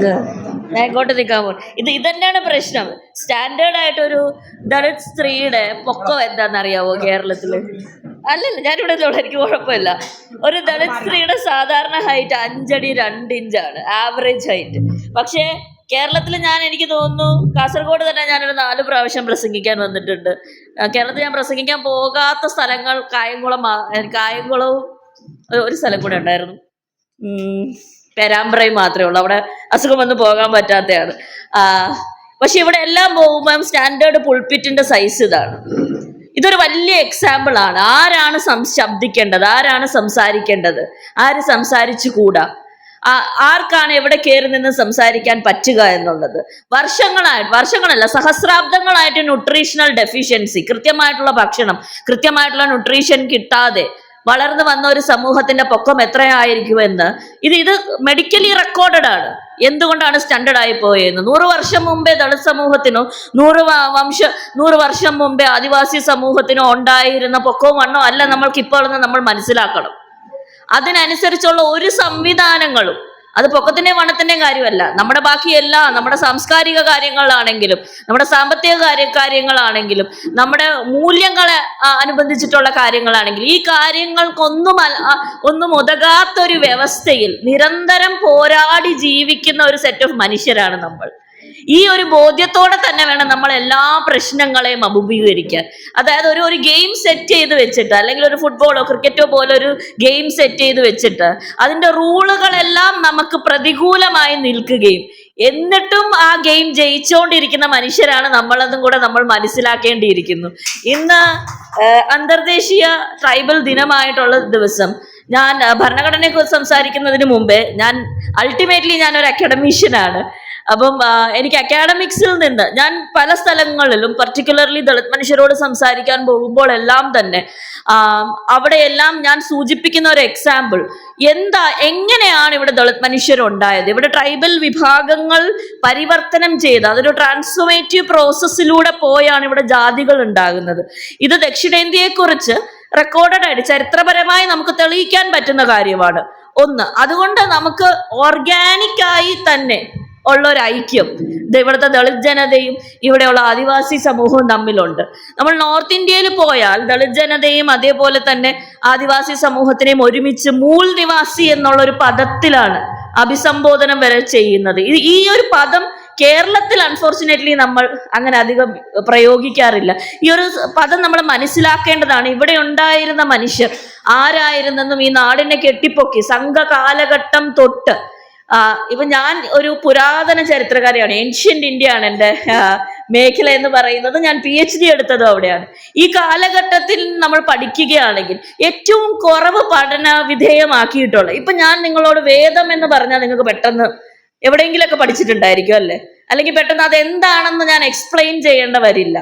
ഞാൻ ഇങ്ങോട്ട് നിൽക്കാൻ പോകും. ഇതന്നെയാണ് പ്രശ്നം. സ്റ്റാൻഡേർഡ് ആയിട്ടൊരു ദളിത് സ്ത്രീയുടെ പൊക്കം എന്താണെന്നറിയാവോ കേരളത്തില്? അല്ലല്ല, ഞാനിവിടെ ഉള്ളൂ, എനിക്ക് കുഴപ്പമില്ല. ഒരു ദളിത് സ്ത്രീയുടെ സാധാരണ ഹൈറ്റ് 5 അടി 2 ഇഞ്ചാണ് ആവറേജ് ഹൈറ്റ്. പക്ഷേ കേരളത്തിൽ എനിക്ക് തോന്നുന്നു കാസർഗോഡ് തന്നെ ഞാനൊരു 4 പ്രാവശ്യം പ്രസംഗിക്കാൻ വന്നിട്ടുണ്ട്. കേരളത്തിൽ ഞാൻ പ്രസംഗിക്കാൻ പോകാത്ത സ്ഥലങ്ങൾ കായംകുളവും ഒരു സ്ഥലം കൂടെ ഉണ്ടായിരുന്നു, പേരാമ്പ്രയും മാത്രമേ ഉള്ളൂ. അവിടെ അസുഖം വന്ന് പോകാൻ പറ്റാത്തതാണ്. പക്ഷെ ഇവിടെ എല്ലാം പോകുമ്പോൾ സ്റ്റാൻഡേർഡ് പുൾപിറ്റിന്റെ സൈസ് ഇതൊരു വലിയ എക്സാമ്പിൾ ആണ്. ആരാണ് ശബ്ദിക്കേണ്ടത്, ആരാണ് സംസാരിക്കേണ്ടത്, ആര് സംസാരിച്ചുകൂടാ, ആർക്കാണ് എവിടെ കയറി നിന്ന് സംസാരിക്കാൻ പറ്റുക എന്നുള്ളത്. വർഷങ്ങളല്ല സഹസ്രാബ്ദങ്ങളായിട്ട് ന്യൂട്രീഷണൽ ഡെഫിഷ്യൻസി, കൃത്യമായിട്ടുള്ള ഭക്ഷണം, കൃത്യമായിട്ടുള്ള ന്യൂട്രീഷൻ കിട്ടാതെ വളർന്നു വന്ന ഒരു സമൂഹത്തിന്റെ പൊക്കം എത്രയായിരിക്കുമെന്ന് ഇത് മെഡിക്കലി റെക്കോർഡഡ് ആണ്. എന്തുകൊണ്ടാണ് സ്റ്റാൻഡേർഡ് ആയി പോയെന്ന് 100 വർഷം മുമ്പേ ദളിത് സമൂഹത്തിനോ 100 വർഷം മുമ്പേ ആദിവാസി സമൂഹത്തിനോ ഉണ്ടായിരുന്ന പൊക്കവും വണ്ണോ അല്ല നമ്മൾക്കിപ്പോൾ നമ്മൾ മനസ്സിലാക്കണം. അതിനനുസരിച്ചുള്ള ഒരു സംവിധാനങ്ങളും, അത് പൊക്കത്തിന്റെയും വണ്ണത്തിന്റെയും കാര്യമല്ല, നമ്മുടെ ബാക്കി നമ്മുടെ സാംസ്കാരിക കാര്യങ്ങളാണെങ്കിലും നമ്മുടെ സാമ്പത്തിക കാര്യങ്ങളാണെങ്കിലും നമ്മുടെ മൂല്യങ്ങളെ അനുബന്ധിച്ചിട്ടുള്ള കാര്യങ്ങളാണെങ്കിലും ഈ കാര്യങ്ങൾക്കൊന്നും ഒതുങ്ങാത്തൊരു വ്യവസ്ഥയിൽ നിരന്തരം പോരാടി ജീവിക്കുന്ന ഒരു സെറ്റ് ഓഫ് മനുഷ്യരാണ് നമ്മൾ. ഈ ഒരു ബോധ്യത്തോടെ തന്നെ വേണം നമ്മൾ എല്ലാ പ്രശ്നങ്ങളെയും അഭിമുഖീകരിക്കാൻ. അതായത് ഒരു ഗെയിം സെറ്റ് ചെയ്ത് വെച്ചിട്ട്, അല്ലെങ്കിൽ ഒരു ഫുട്ബോളോ ക്രിക്കറ്റോ പോലൊരു ഗെയിം സെറ്റ് ചെയ്ത് വെച്ചിട്ട് അതിന്റെ റൂളുകളെല്ലാം നമുക്ക് പ്രതികൂലമായി നിൽക്കുകയും എന്നിട്ടും ആ ഗെയിം ജയിച്ചുകൊണ്ടിരിക്കുന്ന മനുഷ്യരാണ് നമ്മളെന്നും കൂടെ നമ്മൾ മനസ്സിലാക്കേണ്ടിയിരിക്കുന്നു. ഇന്ന് അന്തർദേശീയ ട്രൈബൽ ദിനമായിട്ടുള്ള ദിവസം ഞാൻ ഭരണഘടനയെക്കുറിച്ച് സംസാരിക്കുന്നതിന് മുമ്പേ അൾട്ടിമേറ്റ്ലി ഞാനൊരു അക്കാഡമീഷ്യനാണ്. അപ്പം എനിക്ക് അക്കാഡമിക്സിൽ നിന്ന് ഞാൻ പല സ്ഥലങ്ങളിലും പർട്ടിക്കുലർലി ദളിത് മനുഷ്യരോട് സംസാരിക്കാൻ പോകുമ്പോൾ എല്ലാം തന്നെ അവിടെയെല്ലാം ഞാൻ സൂചിപ്പിക്കുന്ന ഒരു എക്സാമ്പിൾ എങ്ങനെയാണ് ഇവിടെ ദളിത് മനുഷ്യരുണ്ടായത്, ഇവിടെ ട്രൈബൽ വിഭാഗങ്ങൾ പരിവർത്തനം ചെയ്ത് അതൊരു ട്രാൻസ്ഫോർമേറ്റീവ് പ്രോസസ്സിലൂടെ പോയാണ് ഇവിടെ ജാതികൾ ഉണ്ടാകുന്നത്. ഇത് ദക്ഷിണേന്ത്യയെക്കുറിച്ച് റെക്കോർഡഡ് ആയിട്ട് ചരിത്രപരമായി നമുക്ക് തെളിയിക്കാൻ പറ്റുന്ന കാര്യമാണ്. അതുകൊണ്ട് നമുക്ക് ഓർഗാനിക്കായി തന്നെ ഉള്ള ഒരു ഐക്യം ഇവിടുത്തെ ദളിത് ജനതയും ഇവിടെയുള്ള ആദിവാസി സമൂഹവും തമ്മിലുണ്ട്. നമ്മൾ നോർത്ത് ഇന്ത്യയിൽ പോയാൽ ദളിത് ജനതയും അതേപോലെ തന്നെ ആദിവാസി സമൂഹത്തിനെയും ഒരുമിച്ച് മൂൽ നിവാസി എന്നുള്ളൊരു പദത്തിലാണ് അഭിസംബോധനം വരെ ചെയ്യുന്നത്. ഈ ഒരു പദം കേരളത്തിൽ അൺഫോർച്ചുനേറ്റ്ലി നമ്മൾ അങ്ങനെ അധികം പ്രയോഗിക്കാറില്ല. ഈ ഒരു പദം നമ്മൾ മനസ്സിലാക്കേണ്ടതാണ്. ഇവിടെ ഉണ്ടായിരുന്ന മനുഷ്യർ ആരായിരുന്നെന്നും ഈ നാടിനെ കെട്ടിപ്പൊക്കി സംഘകാലഘട്ടം തൊട്ട് ഇപ്പൊ ഞാൻ ഒരു പുരാതന ചരിത്രകാരിയാണ്. ഏൻഷ്യന്റ് ഇന്ത്യ ആണ് എൻ്റെ മേഖല എന്ന് പറയുന്നത്. ഞാൻ PhD എടുത്തതും അവിടെയാണ്. ഈ കാലഘട്ടത്തിൽ നമ്മൾ പഠിക്കുകയാണെങ്കിൽ ഏറ്റവും കുറവ് പഠന വിധേയമാക്കിയിട്ടുള്ള, ഇപ്പൊ ഞാൻ നിങ്ങളോട് വേദം എന്ന് പറഞ്ഞാൽ നിങ്ങൾക്ക് പെട്ടെന്ന് എവിടെയെങ്കിലുമൊക്കെ പഠിച്ചിട്ടുണ്ടായിരിക്കും അല്ലേ, അല്ലെങ്കിൽ പെട്ടെന്ന് അതെന്താണെന്ന് ഞാൻ എക്സ്പ്ലെയിൻ ചെയ്യേണ്ട വരില്ല.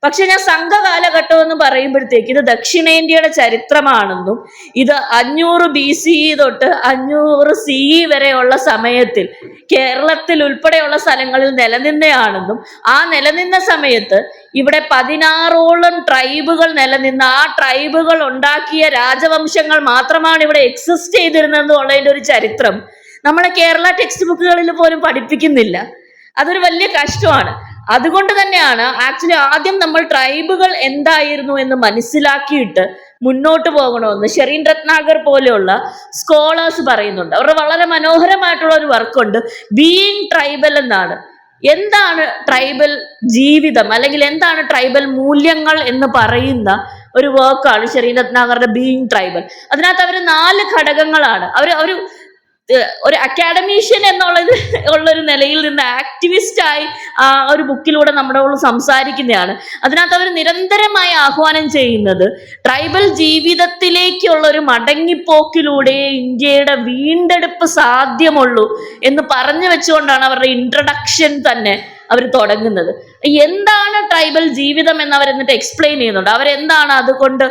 പക്ഷെ ഞാൻ സംഘകാലഘട്ടം എന്ന് പറയുമ്പോഴത്തേക്ക് ഇത് ദക്ഷിണേന്ത്യയുടെ ചരിത്രമാണെന്നും ഇത് 500 BC തൊട്ട് 500 CE വരെയുള്ള സമയത്തിൽ കേരളത്തിൽ ഉൾപ്പെടെയുള്ള സ്ഥലങ്ങളിൽ നിലനിന്നയാണെന്നും ആ നിലനിന്ന സമയത്ത് ഇവിടെ 16ഓളം ട്രൈബുകൾ നിലനിന്ന ആ ട്രൈബുകൾ ഉണ്ടാക്കിയ രാജവംശങ്ങൾ മാത്രമാണ് ഇവിടെ എക്സിസ്റ്റ് ചെയ്തിരുന്നതെന്നുള്ളതിൻ്റെ ഒരു ചരിത്രം നമ്മുടെ കേരള ടെക്സ്റ്റ് ബുക്കുകളിൽ പോലും പഠിപ്പിക്കുന്നില്ല. അതൊരു വലിയ കഷ്ടമാണ്. അതുകൊണ്ട് തന്നെയാണ് ആക്ച്വലി ആദ്യം നമ്മൾ ട്രൈബുകൾ എന്തായിരുന്നു എന്ന് മനസ്സിലാക്കിയിട്ട് മുന്നോട്ട് പോകണമെന്ന് ഷെറീൻ രത്നാകർ പോലെയുള്ള സ്കോളേഴ്സ് പറയുന്നുണ്ട്. അവരുടെ വളരെ മനോഹരമായിട്ടുള്ള ഒരു വർക്കുണ്ട്, ബീയിങ് ട്രൈബൽ എന്നാണ്. എന്താണ് ട്രൈബൽ ജീവിതം അല്ലെങ്കിൽ എന്താണ് ട്രൈബൽ മൂല്യങ്ങൾ എന്ന് പറയുന്ന ഒരു വർക്കാണ് ഷെറീൻ രത്നാകറുടെ ബീയിങ് ട്രൈബൽ. അതിനകത്ത് അവർ 4 ഘടകങ്ങളാണ്. ഒരു അക്കാഡമീഷ്യൻ ഉള്ളൊരു നിലയിൽ നിന്ന് ആക്ടിവിസ്റ്റായി ഒരു ബുക്കിലൂടെ നമ്മളോട് സംസാരിക്കുന്നതാണ്. അതിനകത്ത് അവർ നിരന്തരമായി ആഹ്വാനം ചെയ്യുന്നത് ട്രൈബൽ ജീവിതത്തിലേക്കുള്ള ഒരു മടങ്ങിപ്പോക്കിലൂടെ ഇന്ത്യയുടെ വീണ്ടെടുപ്പ് സാധ്യമുള്ളൂ എന്ന് പറഞ്ഞു വെച്ചുകൊണ്ടാണ് അവരുടെ ഇൻട്രഡക്ഷൻ തന്നെ അവർ തുടങ്ങുന്നത്. എന്താണ് ട്രൈബൽ ജീവിതം എന്ന് അവരെന്നിട്ട് എക്സ്പ്ലെയിൻ ചെയ്യുന്നുണ്ട്. അവരെന്താണ് അതുകൊണ്ട്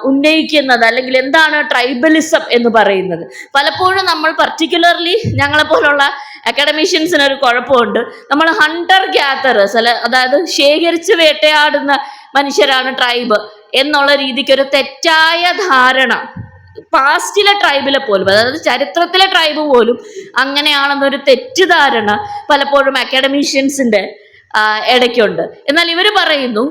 ഉന്നയിക്കുന്നത്, അല്ലെങ്കിൽ എന്താണ് ട്രൈബലിസം എന്ന് പറയുന്നത്. പലപ്പോഴും നമ്മൾ പർട്ടിക്കുലർലി ഞങ്ങളെപ്പോലുള്ള അക്കാഡമീഷ്യൻസിന് ഒരു കുഴപ്പമുണ്ട്. നമ്മൾ ഹണ്ടർ ഗ്യാതറേഴ്സ് അതായത് ശേഖരിച്ച് വേട്ടയാടുന്ന മനുഷ്യരാണ് ട്രൈബ് എന്നുള്ള രീതിക്ക് ഒരു തെറ്റായ ധാരണ പാസ്റ്റിലെ ട്രൈബിലെ പോലും, അതായത് ചരിത്രത്തിലെ ട്രൈബ് പോലും അങ്ങനെയാണെന്നൊരു തെറ്റിദ്ധാരണ പലപ്പോഴും അക്കാഡമീഷ്യൻസിന്റെ ഇടയ്ക്കുണ്ട്. എന്നാൽ ഇവർ പറയുന്നു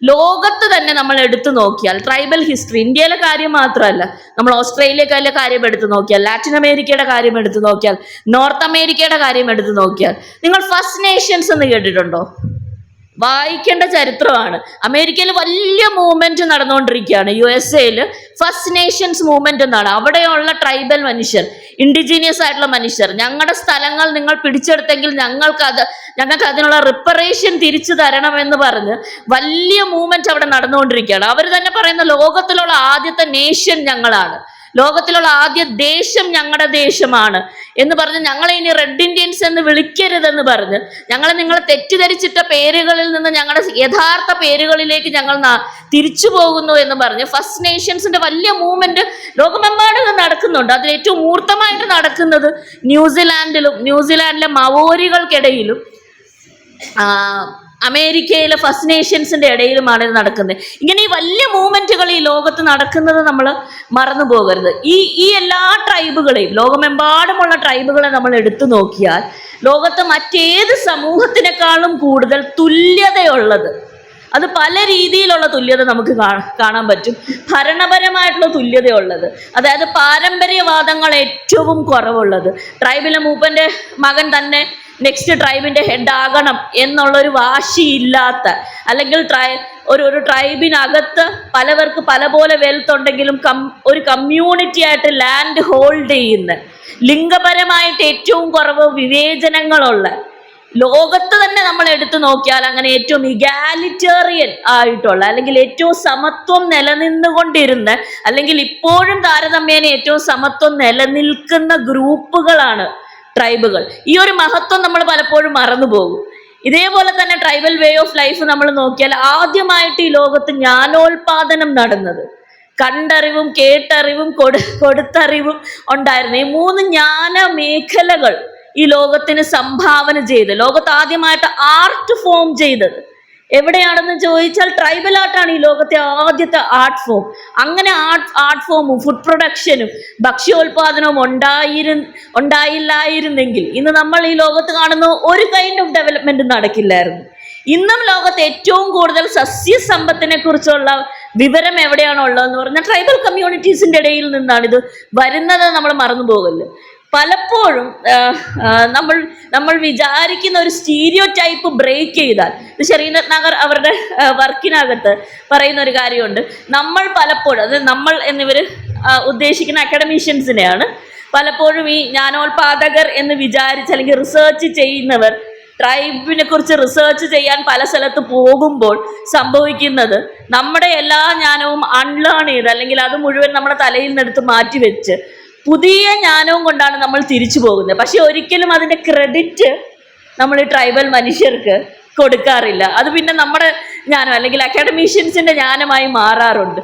ലോകത്ത് തന്നെ നമ്മൾ എടുത്തു നോക്കിയാൽ ട്രൈബൽ ഹിസ്റ്ററി, ഇന്ത്യയിലെ കാര്യം മാത്രമല്ല, നമ്മൾ ഓസ്ട്രേലിയയിലെ കാര്യം എടുത്തു നോക്കിയാൽ, ലാറ്റിൻ അമേരിക്കയുടെ കാര്യം എടുത്തു നോക്കിയാൽ, നോർത്ത് അമേരിക്കയുടെ കാര്യം എടുത്തു നോക്കിയാൽ, നിങ്ങൾ ഫസ്റ്റ് നേഷൻസ് എന്ന് കേട്ടിട്ടുണ്ടോ? വായിക്കേണ്ട ചരിത്രമാണ്. അമേരിക്കയിൽ വലിയ മൂവ്മെന്റ് നടന്നുകൊണ്ടിരിക്കുകയാണ്. USA ഫസ്റ്റ് നേഷൻസ് മൂവ്മെന്റ് എന്നാണ്. അവിടെയുള്ള ട്രൈബൽ മനുഷ്യർ, ഇൻഡിജീനിയസ് ആയിട്ടുള്ള മനുഷ്യർ, ഞങ്ങളുടെ സ്ഥലങ്ങൾ നിങ്ങൾ പിടിച്ചെടുത്തെങ്കിൽ ഞങ്ങൾക്ക് അതിനുള്ള റിപ്പറേഷൻ തിരിച്ചു തരണമെന്ന് പറഞ്ഞ് വലിയ മൂവ്മെന്റ് അവിടെ നടന്നുകൊണ്ടിരിക്കുകയാണ്. അവർ തന്നെ പറയുന്ന ലോകത്തിലുള്ള ആദ്യത്തെ നേഷൻ ഞങ്ങളാണ്, ലോകത്തിലുള്ള ആദ്യ ദേശം ഞങ്ങളുടെ ദേശമാണ് എന്ന് പറഞ്ഞ് ഞങ്ങളെ ഇനി റെഡ് ഇന്ത്യൻസ് എന്ന് വിളിക്കരുതെന്ന് പറഞ്ഞ് നിങ്ങളെ തെറ്റിദ്ധരിച്ചിട്ട പേരുകളിൽ നിന്ന് ഞങ്ങളുടെ യഥാർത്ഥ പേരുകളിലേക്ക് ഞങ്ങൾ തിരിച്ചു പോകുന്നു എന്ന് പറഞ്ഞ് ഫസ്റ്റ് നേഷൻസിന്റെ വലിയ മൂവ്മെന്റ് ലോകമെമ്പാടും നടക്കുന്നുണ്ട്. അതിൽ ഏറ്റവും മൂർത്തമായിട്ട് നടക്കുന്നത് ന്യൂസിലാൻഡിലെ മവോരികൾക്കിടയിലും അമേരിക്കയിലെ ഫസ്റ്റ് നേഷൻസിന്റെ ഇടയിലുമാണ് ഇത് നടക്കുന്നത്. ഇങ്ങനെ ഈ വലിയ മൂവ്മെന്റുകൾ ഈ ലോകത്ത് നടക്കുന്നത് നമ്മൾ മറന്നു പോകരുത്. ഈ എല്ലാ ട്രൈബുകളെയും, ലോകമെമ്പാടുമുള്ള ട്രൈബുകളെ നമ്മൾ എടുത്തു നോക്കിയാൽ ലോകത്ത് മറ്റേത് സമൂഹത്തിനേക്കാളും കൂടുതൽ തുല്യതയുള്ളത്, അത് പല രീതിയിലുള്ള തുല്യത നമുക്ക് കാണാൻ പറ്റും. ഭരണപരമായിട്ടുള്ള തുല്യതയുള്ളത്, അതായത് പാരമ്പര്യവാദങ്ങൾ ഏറ്റവും കുറവുള്ളത്, ട്രൈബിലെ മൂപ്പന്റെ മകൻ തന്നെ നെക്സ്റ്റ് ട്രൈബിന്റെ ഹെഡ് ആകണം എന്നുള്ളൊരു വാശിയില്ലാത്ത, അല്ലെങ്കിൽ ഒരു ട്രൈബിനകത്ത് പലവർക്ക് പല പോലെ വെൽത്ത് ഉണ്ടെങ്കിലും ഒരു കമ്മ്യൂണിറ്റി ആയിട്ട് ലാൻഡ് ഹോൾഡ് ചെയ്യുന്ന, ലിംഗപരമായിട്ട് ഏറ്റവും കുറവ് വിവേചനങ്ങളുള്ള, ലോകത്ത് തന്നെ നമ്മൾ എടുത്തു നോക്കിയാൽ അങ്ങനെ ഏറ്റവും ഇഗാലിറ്റേറിയൻ ആയിട്ടുള്ള, അല്ലെങ്കിൽ ഏറ്റവും സമത്വം നിലനിന്നുകൊണ്ടിരുന്ന, അല്ലെങ്കിൽ ഇപ്പോഴും താരതമ്യേന ഏറ്റവും സമത്വം നിലനിൽക്കുന്ന ഗ്രൂപ്പുകളാണ് ട്രൈബുകൾ. ഈ ഒരു മഹത്വം നമ്മൾ പലപ്പോഴും മറന്നുപോകും. ഇതേപോലെ തന്നെ ട്രൈബൽ വേ ഓഫ് ലൈഫ് നമ്മൾ നോക്കിയാൽ ആദ്യമായിട്ട് ഈ ലോകത്ത് ജ്ഞാനോൽപാദനം നടന്നത്, കണ്ടറിവും കേട്ടറിവും കൊടുത്തറിവും ഉണ്ടായിരുന്നു. ഈ 3 ജ്ഞാന മേഖലകൾ ഈ ലോകത്തിന് സംഭാവന ചെയ്ത്, ലോകത്ത് ആദ്യമായിട്ട് ആർട്ട് ഫോം ചെയ്തത് എവിടെയാണെന്ന് ചോദിച്ചാൽ ട്രൈബൽ ആർട്ടാണ് ഈ ലോകത്തെ ആദ്യത്തെ ആർട്ട് ഫോം. അങ്ങനെ ആർട്ട് ഫോമും ഫുഡ് പ്രൊഡക്ഷനും ഭക്ഷ്യോൽപാദനവും ഉണ്ടായില്ലായിരുന്നെങ്കിൽ ഇന്ന് നമ്മൾ ഈ ലോകത്ത് കാണുന്ന ഒരു കൈൻഡ് ഓഫ് ഡെവലപ്മെന്റ് നടക്കില്ലായിരുന്നു. ഇന്നും ലോകത്ത് ഏറ്റവും കൂടുതൽ സസ്യസമ്പത്തിനെ കുറിച്ചുള്ള വിവരം എവിടെയാണോ ഉള്ളതെന്ന് പറഞ്ഞാൽ ട്രൈബൽ കമ്മ്യൂണിറ്റീസിന്റെ ഇടയിൽ നിന്നാണ് ഇത് വരുന്നത്. നമ്മൾ മറന്നു പോകല്ലോ. പലപ്പോഴും നമ്മൾ വിചാരിക്കുന്ന ഒരു സ്റ്റീരിയോ ടൈപ്പ് ബ്രേക്ക് ചെയ്താൽ, ഷെറീനത്ത് നഗർ അവരുടെ വർക്കിനകത്ത് പറയുന്ന ഒരു കാര്യമുണ്ട്. നമ്മൾ പലപ്പോഴും, അത് നമ്മൾ എന്നിവർ ഉദ്ദേശിക്കുന്ന അക്കാഡമീഷ്യൻസിനെയാണ്, പലപ്പോഴും ഈ ജ്ഞാനോൽപാദകർ എന്ന് വിചാരിച്ച് അല്ലെങ്കിൽ റിസർച്ച് ചെയ്യുന്നവർ ട്രൈബിനെ കുറിച്ച് റിസർച്ച് ചെയ്യാൻ പല സ്ഥലത്ത് പോകുമ്പോൾ സംഭവിക്കുന്നത്, നമ്മുടെ എല്ലാ ജ്ഞാനവും അൺലേൺ ചെയ്ത്, അല്ലെങ്കിൽ അത് മുഴുവൻ നമ്മുടെ തലയിൽ നിന്നെടുത്ത് മാറ്റി വെച്ച് പുതിയ ജ്ഞാനവും കൊണ്ടാണ് നമ്മൾ തിരിച്ചു പോകുന്നത്. പക്ഷെ ഒരിക്കലും അതിൻ്റെ ക്രെഡിറ്റ് നമ്മൾ ഈ ട്രൈബൽ മനുഷ്യർക്ക് കൊടുക്കാറില്ല. അത് പിന്നെ നമ്മുടെ ജ്ഞാനം അല്ലെങ്കിൽ അക്കാഡമീഷ്യൻസിൻ്റെ ജ്ഞാനമായി മാറാറുണ്ട്.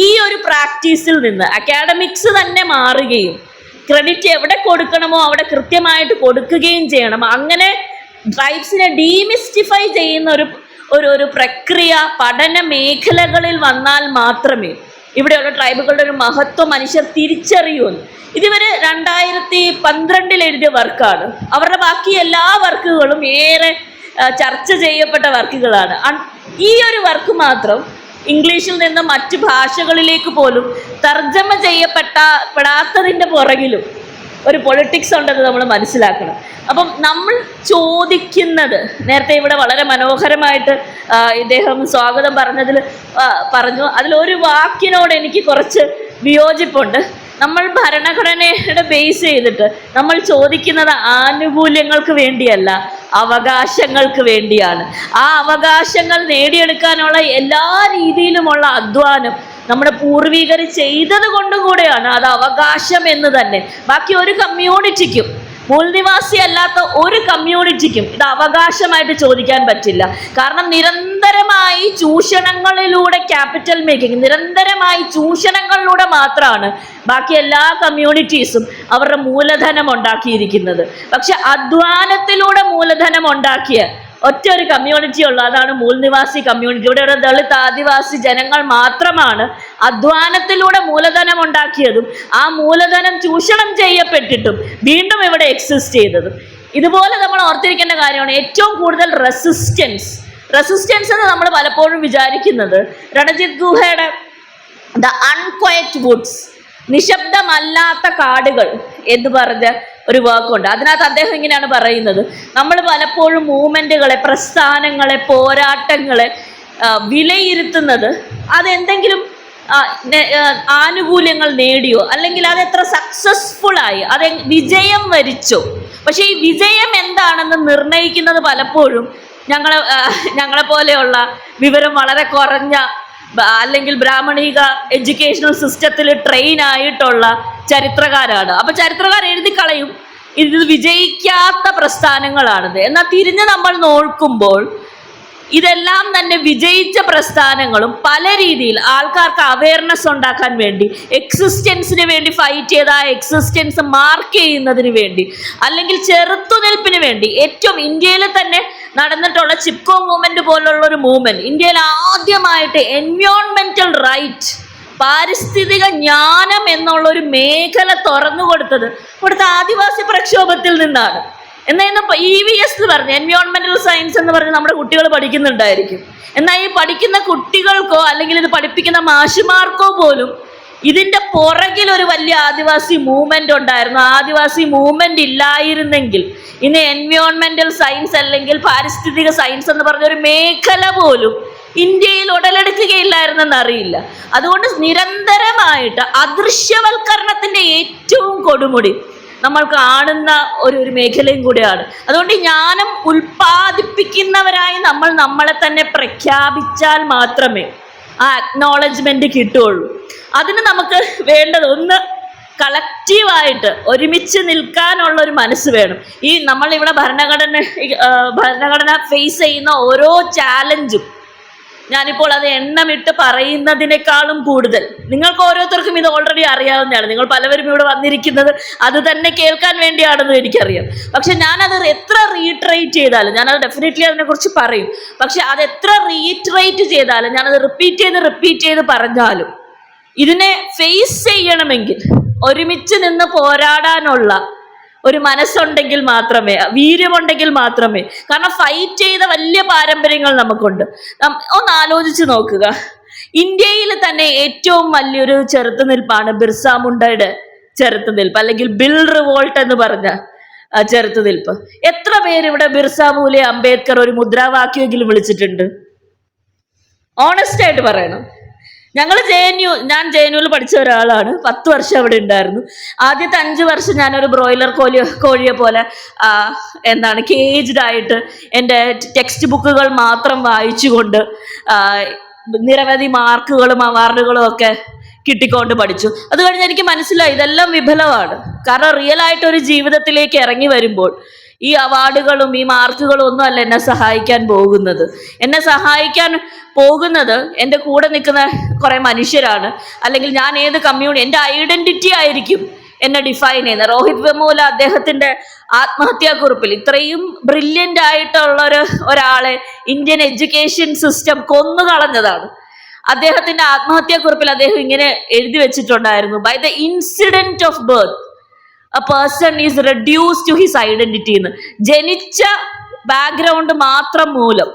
ഈ ഒരു പ്രാക്ടീസിൽ നിന്ന് അക്കാഡമിക്സ് തന്നെ മാറുകയും ക്രെഡിറ്റ് എവിടെ കൊടുക്കണമോ അവിടെ കൃത്യമായിട്ട് കൊടുക്കുകയും ചെയ്യണം. അങ്ങനെ ട്രൈബ്സിനെ ഡീമിസ്റ്റിഫൈ ചെയ്യുന്ന ഒരു പ്രക്രിയ പഠന മേഖലകളിൽ വന്നാൽ മാത്രമേ ഇവിടെയുള്ള ട്രൈബുകളുടെ ഒരു മഹത്വം മനുഷ്യർ തിരിച്ചറിയുള്ളൂ. ഇതിവര് 2012 എഴുതിയ വർക്കാണ്. അവരുടെ ബാക്കി എല്ലാ വർക്കുകളും ഏറെ ചർച്ച ചെയ്യപ്പെട്ട വർക്കുകളാണ്. ഈ ഒരു വർക്ക് മാത്രം ഇംഗ്ലീഷിൽ നിന്ന് മറ്റു ഭാഷകളിലേക്ക് പോലും തർജ്ജമ ചെയ്യപ്പെടാത്തതിൻ്റെ പുറകിലും ഒരു പൊളിറ്റിക്സ് ഉണ്ടെന്ന് നമ്മൾ മനസ്സിലാക്കണം. അപ്പം നമ്മൾ ചോദിക്കുന്നത്, നേരത്തെ ഇവിടെ വളരെ മനോഹരമായിട്ട് ഇദ്ദേഹം സ്വാഗതം പറഞ്ഞു, അതിലൊരു വാക്കിനോട് എനിക്ക് കുറച്ച് വിയോജിപ്പുണ്ട്. നമ്മൾ ഭരണഘടനയുടെ ബേസ് ചെയ്തിട്ട് നമ്മൾ ചോദിക്കുന്നത് ആനുകൂല്യങ്ങൾക്ക് വേണ്ടിയല്ല, അവകാശങ്ങൾക്ക് വേണ്ടിയാണ്. ആ അവകാശങ്ങൾ നേടിയെടുക്കാനുള്ള എല്ലാ രീതിയിലുമുള്ള അധ്വാനം നമ്മുടെ പൂർവികർ ചെയ്തത് കൊണ്ടുകൂടെയാണ് അത് അവകാശം എന്ന് തന്നെ. ബാക്കി ഒരു കമ്മ്യൂണിറ്റിക്കും, മൂൽനിവാസി അല്ലാത്ത ഒരു കമ്മ്യൂണിറ്റിക്കും ഇത് അവകാശമായിട്ട് ചോദിക്കാൻ പറ്റില്ല. കാരണം നിരന്തരമായി ചൂഷണങ്ങളിലൂടെ ക്യാപിറ്റൽ മേക്കിംഗ്, നിരന്തരമായി ചൂഷണങ്ങളിലൂടെ മാത്രമാണ് ബാക്കി എല്ലാ കമ്മ്യൂണിറ്റീസും അവരുടെ മൂലധനം ഉണ്ടാക്കിയിരിക്കുന്നത്. പക്ഷെ അധ്വാനത്തിലൂടെ മൂലധനം ഉണ്ടാക്കിയ ഒറ്റ ഒരു കമ്മ്യൂണിറ്റി ഉള്ളൂ, അതാണ് മൂൽനിവാസി കമ്മ്യൂണിറ്റി. ഇവിടെയുള്ള ദളിത് ആദിവാസി ജനങ്ങൾ മാത്രമാണ് അധ്വാനത്തിലൂടെ മൂലധനം ഉണ്ടാക്കിയതും ആ മൂലധനം ചൂഷണം ചെയ്യപ്പെട്ടിട്ടും വീണ്ടും ഇവിടെ എക്സിസ്റ്റ് ചെയ്തതും. ഇതുപോലെ നമ്മൾ ഓർത്തിരിക്കേണ്ട കാര്യമാണ് ഏറ്റവും കൂടുതൽ റെസിസ്റ്റൻസ് എന്ന് നമ്മൾ പലപ്പോഴും വിചാരിക്കുന്നത് രണജിത് ഗുഹയുടെ ദ അൺക്വയറ്റ് വുഡ്സ്, നിശബ്ദമല്ലാത്ത കാടുകൾ എന്ന് പറഞ്ഞ ഒരു വർക്കുണ്ട്. അതിനകത്ത് അദ്ദേഹം ഇങ്ങനെയാണ് പറയുന്നത്, നമ്മൾ പലപ്പോഴും മൂവ്മെന്റുകളെ, പ്രസ്ഥാനങ്ങളെ, പോരാട്ടങ്ങളെ വിലയിരുത്തുന്നത് അതെന്തെങ്കിലും ആനുകൂല്യങ്ങൾ നേടിയോ അല്ലെങ്കിൽ അതെത്ര സക്സസ്ഫുൾ ആയി, അത് വിജയം വരിച്ചോ. പക്ഷെ ഈ വിജയം എന്താണെന്ന് നിർണ്ണയിക്കുന്നത് പലപ്പോഴും ഞങ്ങളെ പോലെയുള്ള വിവരം വളരെ കുറഞ്ഞ അല്ലെങ്കിൽ ബ്രാഹ്മണിക എഡ്യൂക്കേഷണൽ സിസ്റ്റത്തിൽ ട്രെയിൻ ആയിട്ടുള്ള ചരിത്രകാരാണ്. അപ്പൊ ചരിത്രകാർ എഴുതി കളയും ഇത് വിജയിക്കാത്ത പ്രസ്ഥാനങ്ങളാണിത്. എന്നാൽ തിരിഞ്ഞ് നമ്മൾ നോക്കുമ്പോൾ ഇതെല്ലാം തന്നെ വിജയിച്ച പ്രസ്ഥാനങ്ങളും പല രീതിയിൽ ആൾക്കാർക്ക് അവയർനെസ് ഉണ്ടാക്കാൻ വേണ്ടി, എക്സിസ്റ്റൻസിന് വേണ്ടി ഫൈറ്റ് ചെയ്ത ആ എക്സിസ്റ്റൻസ് മാർക്ക് ചെയ്യുന്നതിന് വേണ്ടി, അല്ലെങ്കിൽ ചെറുത്തുനിൽപ്പിന് വേണ്ടി, ഏറ്റവും ഇന്ത്യയിൽ തന്നെ നടന്നിട്ടുള്ള ചിപ്കോ മൂവ്മെന്റ് പോലുള്ള ഒരു മൂവ്മെന്റ്, ഇന്ത്യയിൽ ആദ്യമായിട്ട് എൻവയോൺമെന്റൽ റൈറ്റ്, പാരിസ്ഥിതിക ജ്ഞാനം എന്നുള്ള ഒരു മേഖല തുറന്നു കൊടുത്തത് ഇവിടുത്തെ ആദിവാസി പ്രക്ഷോഭത്തിൽ നിന്നാണ്. എന്നാൽ EVS പറഞ്ഞ് എൻവയോൺമെന്റൽ സയൻസ് എന്ന് പറഞ്ഞ് നമ്മുടെ കുട്ടികൾ പഠിക്കുന്നുണ്ടായിരിക്കും. എന്നാൽ ഈ പഠിക്കുന്ന കുട്ടികൾക്കോ അല്ലെങ്കിൽ ഇത് പഠിപ്പിക്കുന്ന മാഷുമാർക്കോ പോലും ഇതിൻ്റെ പുറകിൽ ഒരു വലിയ ആദിവാസി മൂവ്മെന്റ് ഉണ്ടായിരുന്നു. ആദിവാസി മൂവ്മെന്റ് ഇല്ലായിരുന്നെങ്കിൽ ഇന്ന് എൻവയോൺമെന്റൽ സയൻസ് അല്ലെങ്കിൽ പാരിസ്ഥിതിക സയൻസ് എന്ന് പറഞ്ഞൊരു മേഖല പോലും ഇന്ത്യയിൽ ഉടലെടുക്കുകയില്ലായിരുന്നെന്ന് അറിയില്ല. അതുകൊണ്ട് നിരന്തരമായിട്ട് അദൃശ്യവൽക്കരണത്തിന്റെ ഏറ്റവും കൊടുമുടി നമ്മൾ കാണുന്ന ഒരു മേഖലയും കൂടിയാണ്. അതുകൊണ്ട് ജ്ഞാനം ഉൽപ്പാദിപ്പിക്കുന്നവരായി നമ്മൾ നമ്മളെ തന്നെ പ്രഖ്യാപിച്ചാൽ മാത്രമേ ആ അക്നോളജ്മെന്റ് കിട്ടുകയുള്ളൂ. അതിന് നമുക്ക് വേണ്ടത് ഒന്ന് കളക്റ്റീവായിട്ട് ഒരുമിച്ച് നിൽക്കാനുള്ള ഒരു മനസ്സ് വേണം. ഈ നമ്മളിവിടെ ഭരണഘടന ഫേസ് ചെയ്യുന്ന ഓരോ ചാലഞ്ചും ഞാനിപ്പോൾ അത് എണ്ണമിട്ട് പറയുന്നതിനേക്കാളും കൂടുതൽ നിങ്ങൾക്ക് ഓരോരുത്തർക്കും ഇത് ഓൾറെഡി അറിയാവുന്നതാണ്. നിങ്ങൾ പലവരും ഇവിടെ വന്നിരിക്കുന്നത് അത് തന്നെ കേൾക്കാൻ വേണ്ടിയാണെന്ന് എനിക്കറിയാം. പക്ഷെ ഞാനത് എത്ര റീട്രേറ്റ് ചെയ്താലും, ഞാനത് ഡെഫിനറ്റ്ലി അതിനെക്കുറിച്ച് പറയും, പക്ഷെ അത് എത്ര റീട്രേറ്റ് ചെയ്താലും, ഞാനത് റിപ്പീറ്റ് ചെയ്ത് പറഞ്ഞാലും ഇതിനെ ഫേസ് ചെയ്യണമെങ്കിൽ ഒരുമിച്ച് നിന്ന് പോരാടാനുള്ള ഒരു മനസ്സുണ്ടെങ്കിൽ മാത്രമേ, വീര്യമുണ്ടെങ്കിൽ മാത്രമേ. കാരണം ഫൈറ്റ് ചെയ്ത വലിയ പാരമ്പര്യങ്ങൾ നമുക്കുണ്ട്. ഒന്ന് ആലോചിച്ച് നോക്കുക, ഇന്ത്യയിൽ തന്നെ ഏറ്റവും വലിയൊരു ചെറുത്തുനിൽപ്പാണ് ബിർസ മുണ്ടയുടെ ചെറുത്തുനിൽപ്പ്, അല്ലെങ്കിൽ ബിൽ റിവോൾട്ട് എന്ന് പറഞ്ഞ ചെറുത്തുനിൽപ്പ്. എത്ര പേര് ഇവിടെ ബിർസ മൂലെ അംബേദ്കർ ഒരു മുദ്രാവാക്യമെങ്കിലും വിളിച്ചിട്ടുണ്ട്? ഓണസ്റ്റ് ആയിട്ട് പറയണം. ഞാൻ JNUവിൽ പഠിച്ച ഒരാളാണ്. 10 വർഷം അവിടെ ഉണ്ടായിരുന്നു. ആദ്യത്തെ 5 വർഷം ഞാനൊരു ബ്രോയിലർ കോഴിയെ പോലെ കേജ്ഡ് ആയിട്ട് എൻ്റെ ടെക്സ്റ്റ് ബുക്കുകൾ മാത്രം വായിച്ചുകൊണ്ട് നിരവധി മാർക്കുകളും അവാർഡുകളും ഒക്കെ കിട്ടിക്കൊണ്ട് പഠിച്ചു. അത് കഴിഞ്ഞ് എനിക്ക് മനസ്സിലായി ഇതെല്ലാം വിഫലമാണ്. കാരണം റിയൽ ആയിട്ട് ഒരു ജീവിതത്തിലേക്ക് ഇറങ്ങി വരുമ്പോൾ ഈ അവാർഡുകളും ഈ മാർക്കുകളും ഒന്നും അല്ല എന്നെ സഹായിക്കാൻ പോകുന്നത്. എന്നെ സഹായിക്കാൻ പോകുന്നത് എൻ്റെ കൂടെ നിൽക്കുന്ന കുറേ മനുഷ്യരാണ്, അല്ലെങ്കിൽ ഞാൻ ഏത് എൻ്റെ ഐഡന്റിറ്റി ആയിരിക്കും എന്നെ ഡിഫൈൻ ചെയ്യുന്നത്. രോഹിത് വെമുല അദ്ദേഹത്തിൻ്റെ ആത്മഹത്യാക്കുറിപ്പിൽ ഇത്രയും ബ്രില്യൻ്റ് ആയിട്ടുള്ള ഒരാളെ ഇന്ത്യൻ എഡ്യൂക്കേഷൻ സിസ്റ്റം കൊന്നുകളഞ്ഞതാണ്. അദ്ദേഹത്തിൻ്റെ ആത്മഹത്യാക്കുറിപ്പിൽ അദ്ദേഹം ഇങ്ങനെ എഴുതി വെച്ചിട്ടുണ്ടായിരുന്നു, by the incident of birth a person is reduced to his identity എന്ന്. ജനിച്ച ബാക്ക്ഗ്രൗണ്ട് മാത്രം മൂലം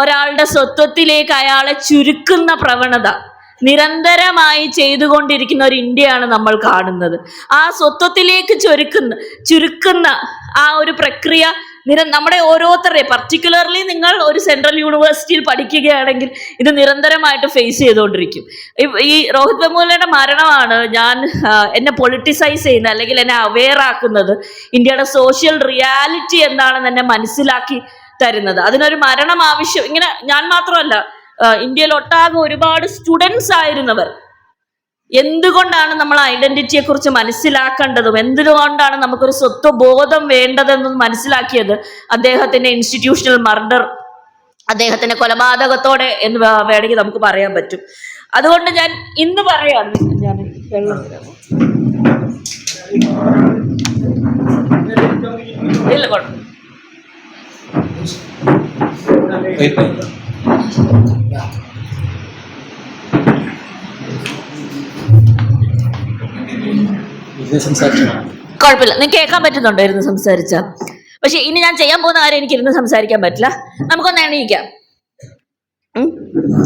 ഒരാളുടെ സ്വത്വത്തിലേക്ക് അയാളെ ചുരുക്കുന്ന പ്രവണത നിരന്തരമായി ചെയ്തുകൊണ്ടിരിക്കുന്ന ഒരു ഇന്ത്യയാണ് നമ്മൾ കാണുന്നത്. ആ സ്വത്വത്തിലേക്ക് ചുരുക്കുന്ന ആ ഒരു പ്രക്രിയ നമ്മുടെ ഓരോരുത്തരുടെ, പർട്ടിക്കുലർലി നിങ്ങൾ ഒരു സെൻട്രൽ യൂണിവേഴ്സിറ്റിയിൽ പഠിക്കുകയാണെങ്കിൽ ഇത് നിരന്തരമായിട്ട് ഫേസ് ചെയ്തുകൊണ്ടിരിക്കും. ഈ രോഹിത് വെമുലയുടെ മരണമാണ് എന്നെ പൊളിറ്റിസൈസ് ചെയ്യുന്നത്, അല്ലെങ്കിൽ എന്നെ അവെയർ ആക്കുന്നത്, ഇന്ത്യയുടെ സോഷ്യൽ റിയാലിറ്റി എന്താണെന്ന് എന്നെ മനസ്സിലാക്കി തരുന്നത്. അതിനൊരു മരണം ആവശ്യം. ഇങ്ങനെ ഞാൻ മാത്രമല്ല, ഇന്ത്യയിൽ ഒട്ടാകെ ഒരുപാട് സ്റ്റുഡൻസ് ആയിരുന്നവർ എന്തുകൊണ്ടാണ് നമ്മൾ ഐഡന്റിറ്റിയെ കുറിച്ച് മനസ്സിലാക്കേണ്ടതും എന്തുകൊണ്ടാണ് നമുക്കൊരു സ്വത്വബോധം വേണ്ടതെന്നും മനസ്സിലാക്കിയത് അദ്ദേഹത്തിന്റെ ഇൻസ്റ്റിറ്റ്യൂഷണൽ മർഡർ, അദ്ദേഹത്തിന്റെ കൊലപാതകത്തോടെ എന്ന് വേണമെങ്കിൽ നമുക്ക് പറയാൻ പറ്റും. അതുകൊണ്ട് ഞാൻ ഇന്ന് പറയാണ്, ഞാൻ വെള്ളം ഇല്ല കുഴപ്പം കുഴപ്പമില്ല, നിങ്ങൾക്ക് കേൾക്കാൻ പറ്റുന്നുണ്ടോ ഇരുന്ന് സംസാരിച്ച? പക്ഷെ ഇനി ഞാൻ ചെയ്യാൻ പോകുന്ന കാര്യം എനിക്ക് ഇരുന്ന് സംസാരിക്കാൻ പറ്റില്ല. നമുക്കൊന്ന് എണീക്കാം.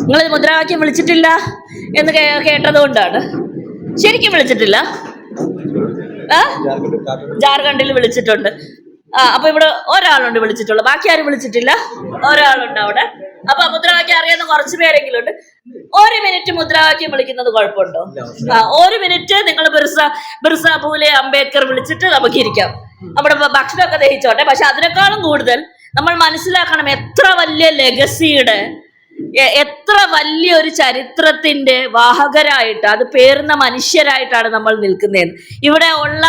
നിങ്ങൾ മുദ്രാവാക്യം വിളിച്ചിട്ടില്ല എന്ന് കേട്ടത് കൊണ്ടാണ്. ശരിക്കും വിളിച്ചിട്ടില്ല? ജാർഖണ്ഡിൽ വിളിച്ചിട്ടുണ്ട്. അപ്പൊ ഇവിടെ ഒരാളുണ്ട് വിളിച്ചിട്ടുള്ളൂ, ബാക്കി ആരും വിളിച്ചിട്ടില്ല. ഒരാളുണ്ട് അവിടെ. അപ്പൊ മുദ്രാവാക്യം അറിയാവുന്ന കുറച്ചു പേരെങ്കിലും ഉണ്ട്. 1 മിനിറ്റ് മുദ്രാവാക്യം വിളിക്കുന്നത് കുഴപ്പമുണ്ടോ? 1 മിനിറ്റ് നിങ്ങൾ ബിർസ പൂലെ അംബേദ്കർ വിളിച്ചിട്ട് നമുക്ക് ഇരിക്കാം. നമ്മുടെ ഭക്ഷണമൊക്കെ ദഹിച്ചോട്ടെ. പക്ഷെ അതിനേക്കാളും കൂടുതൽ നമ്മൾ മനസ്സിലാക്കണം എത്ര വലിയ ലെഗസിയുടെ, എത്ര വലിയൊരു ചരിത്രത്തിന്റെ വാഹകരായിട്ട്, അത് പേറുന്ന മനുഷ്യരായിട്ടാണ് നമ്മൾ നിൽക്കുന്നതെന്ന്. ഇവിടെ ഉള്ള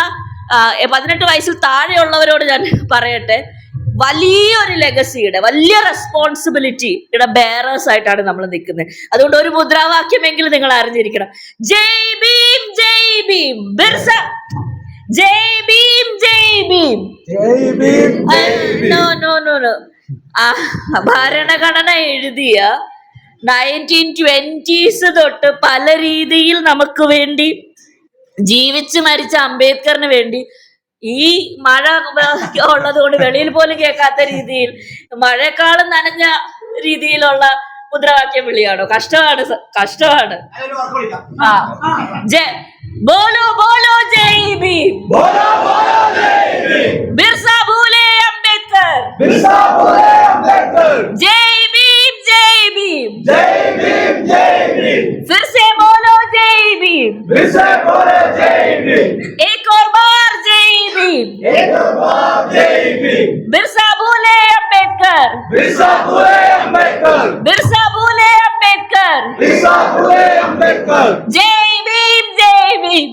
18 വയസ്സിൽ താഴെയുള്ളവരോട് ഞാൻ പറയട്ടെ, വലിയൊരു ലെഗസിയുടെ, വലിയ റെസ്പോൺസിബിലിറ്റിയുടെ ബെയറേഴ്സ് ആയിട്ടാണ് നമ്മൾ നിൽക്കുന്നത്. അതുകൊണ്ട് ഒരു മുദ്രാവാക്യമെങ്കിലും നിങ്ങൾ അറിഞ്ഞിരിക്കണം. ജയ് ഭീം, ജയ് ഭീം, ബിർസ. ജയ് ഭീം, ജയ് ഭീം. ഭരണഘടന എഴുതിയ 1920s തൊട്ട് പല രീതിയിൽ നമുക്ക് വേണ്ടി ജീവിച്ചു മരിച്ച അംബേദ്കറിന് വേണ്ടി ഈ മഴ ഉള്ളത് കൊണ്ട് വെളിയിൽ പോലും കേൾക്കാത്ത രീതിയിൽ, മഴയെക്കാളും നനഞ്ഞ രീതിയിലുള്ള മുദ്രാവാക്യം വിളിയാണോ? കഷ്ടമാണ്. ബോലോ ബോലോ ജയ് ഭീം, ബിർസ ഭൂലെ അംബേദ്കർ, ജയ് ഭീം, ജയ് ഭീം, फिर से बोलो जय भीम, एक और बार जय भीम, बिरसा भूले अम्बेडकर, बिरसा भूले अम्बेडकर, जय भीम, जय भीम,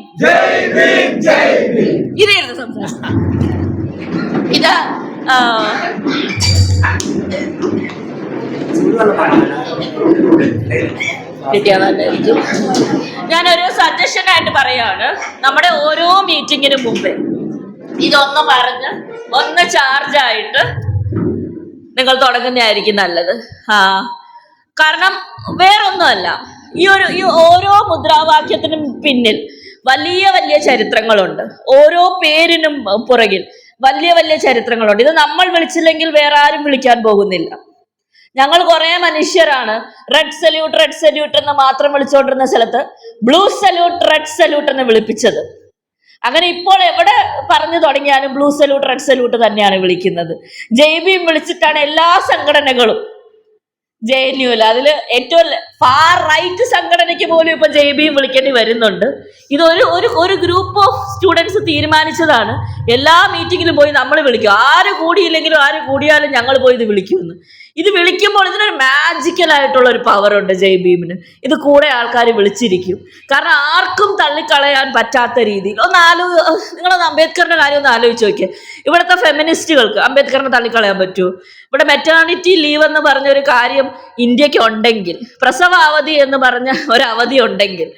ഇതായിരുന്നു സംസാരം. ഇതാ ഞാനൊരു സജഷൻ ആയിട്ട് പറയാണ്. നമ്മുടെ ഓരോ മീറ്റിങ്ങിനും മുമ്പേ ഇതൊന്ന് പറഞ്ഞ് ഒന്ന് ചാർജ് ആയിട്ട് നിങ്ങൾ തുടങ്ങുന്നതായിരിക്കും നല്ലത്. കാരണം വേറൊന്നുമല്ല, ഈ ഓരോ മുദ്രാവാക്യത്തിനും പിന്നിൽ വലിയ വലിയ ചരിത്രങ്ങളുണ്ട്. ഓരോ പേരിനും പുറകിൽ വലിയ വലിയ ചരിത്രങ്ങളുണ്ട്. ഇത് നമ്മൾ വിളിച്ചില്ലെങ്കിൽ വേറെ ആരും വിളിക്കാൻ പോകുന്നില്ല. ഞങ്ങൾ കുറെ മനുഷ്യരാണ് റെഡ് സല്യൂട്ട് എന്ന് മാത്രം വിളിച്ചുകൊണ്ടിരുന്ന സ്ഥലത്ത് ബ്ലൂ സല്യൂട്ട്, റെഡ് സല്യൂട്ട് എന്ന് വിളിപ്പിച്ചത്. അങ്ങനെ ഇപ്പോൾ എവിടെ പറഞ്ഞു തുടങ്ങിയാലും ബ്ലൂ സല്യൂട്ട്, റെഡ് സല്യൂട്ട് തന്നെയാണ് വിളിക്കുന്നത്. ജയ് ഭീം വിളിച്ചിട്ടാണ് എല്ലാ സംഘടനകളും JNUവിൽ, അതില് ഏറ്റവും ഫാർ റൈറ്റ് സംഘടനയ്ക്ക് പോലും ഇപ്പൊ ജയ് ഭീം വിളിക്കേണ്ടി വരുന്നുണ്ട്. ഇതൊരു ഗ്രൂപ്പ് ഓഫ് സ്റ്റുഡൻസ് തീരുമാനിച്ചതാണ്. എല്ലാ മീറ്റിങ്ങിലും പോയി നമ്മൾ വിളിക്കും. ആര് കൂടിയില്ലെങ്കിലും ആര് കൂടിയാലും ഞങ്ങൾ പോയി ഇത് വിളിക്കുമെന്ന്. ഇത് വിളിക്കുമ്പോൾ ഇതിനൊരു മാജിക്കൽ ആയിട്ടുള്ള ഒരു പവർ ഉണ്ട് ജയ് ഭീമിന്. ഇത് കൂടെ ആൾക്കാർ വിളിച്ചിരിക്കും. കാരണം ആർക്കും തള്ളിക്കളയാൻ പറ്റാത്ത രീതിയിൽ നിങ്ങളൊന്ന് അംബേദ്കറിന്റെ കാര്യം ഒന്ന് ആലോചിച്ച് നോക്കിയേ. ഇവിടുത്തെ ഫെമിനിസ്റ്റുകൾക്ക് അംബേദ്കറിനെ തള്ളിക്കളയാൻ പറ്റുമോ? ഇവിടെ മെറ്റേണിറ്റി ലീവ് എന്ന് പറഞ്ഞ ഒരു കാര്യം ഇന്ത്യക്ക് ഉണ്ടെങ്കിൽ, പ്രസവ അവധി എന്ന് പറഞ്ഞ ഒരു അവധി ഉണ്ടെങ്കിൽ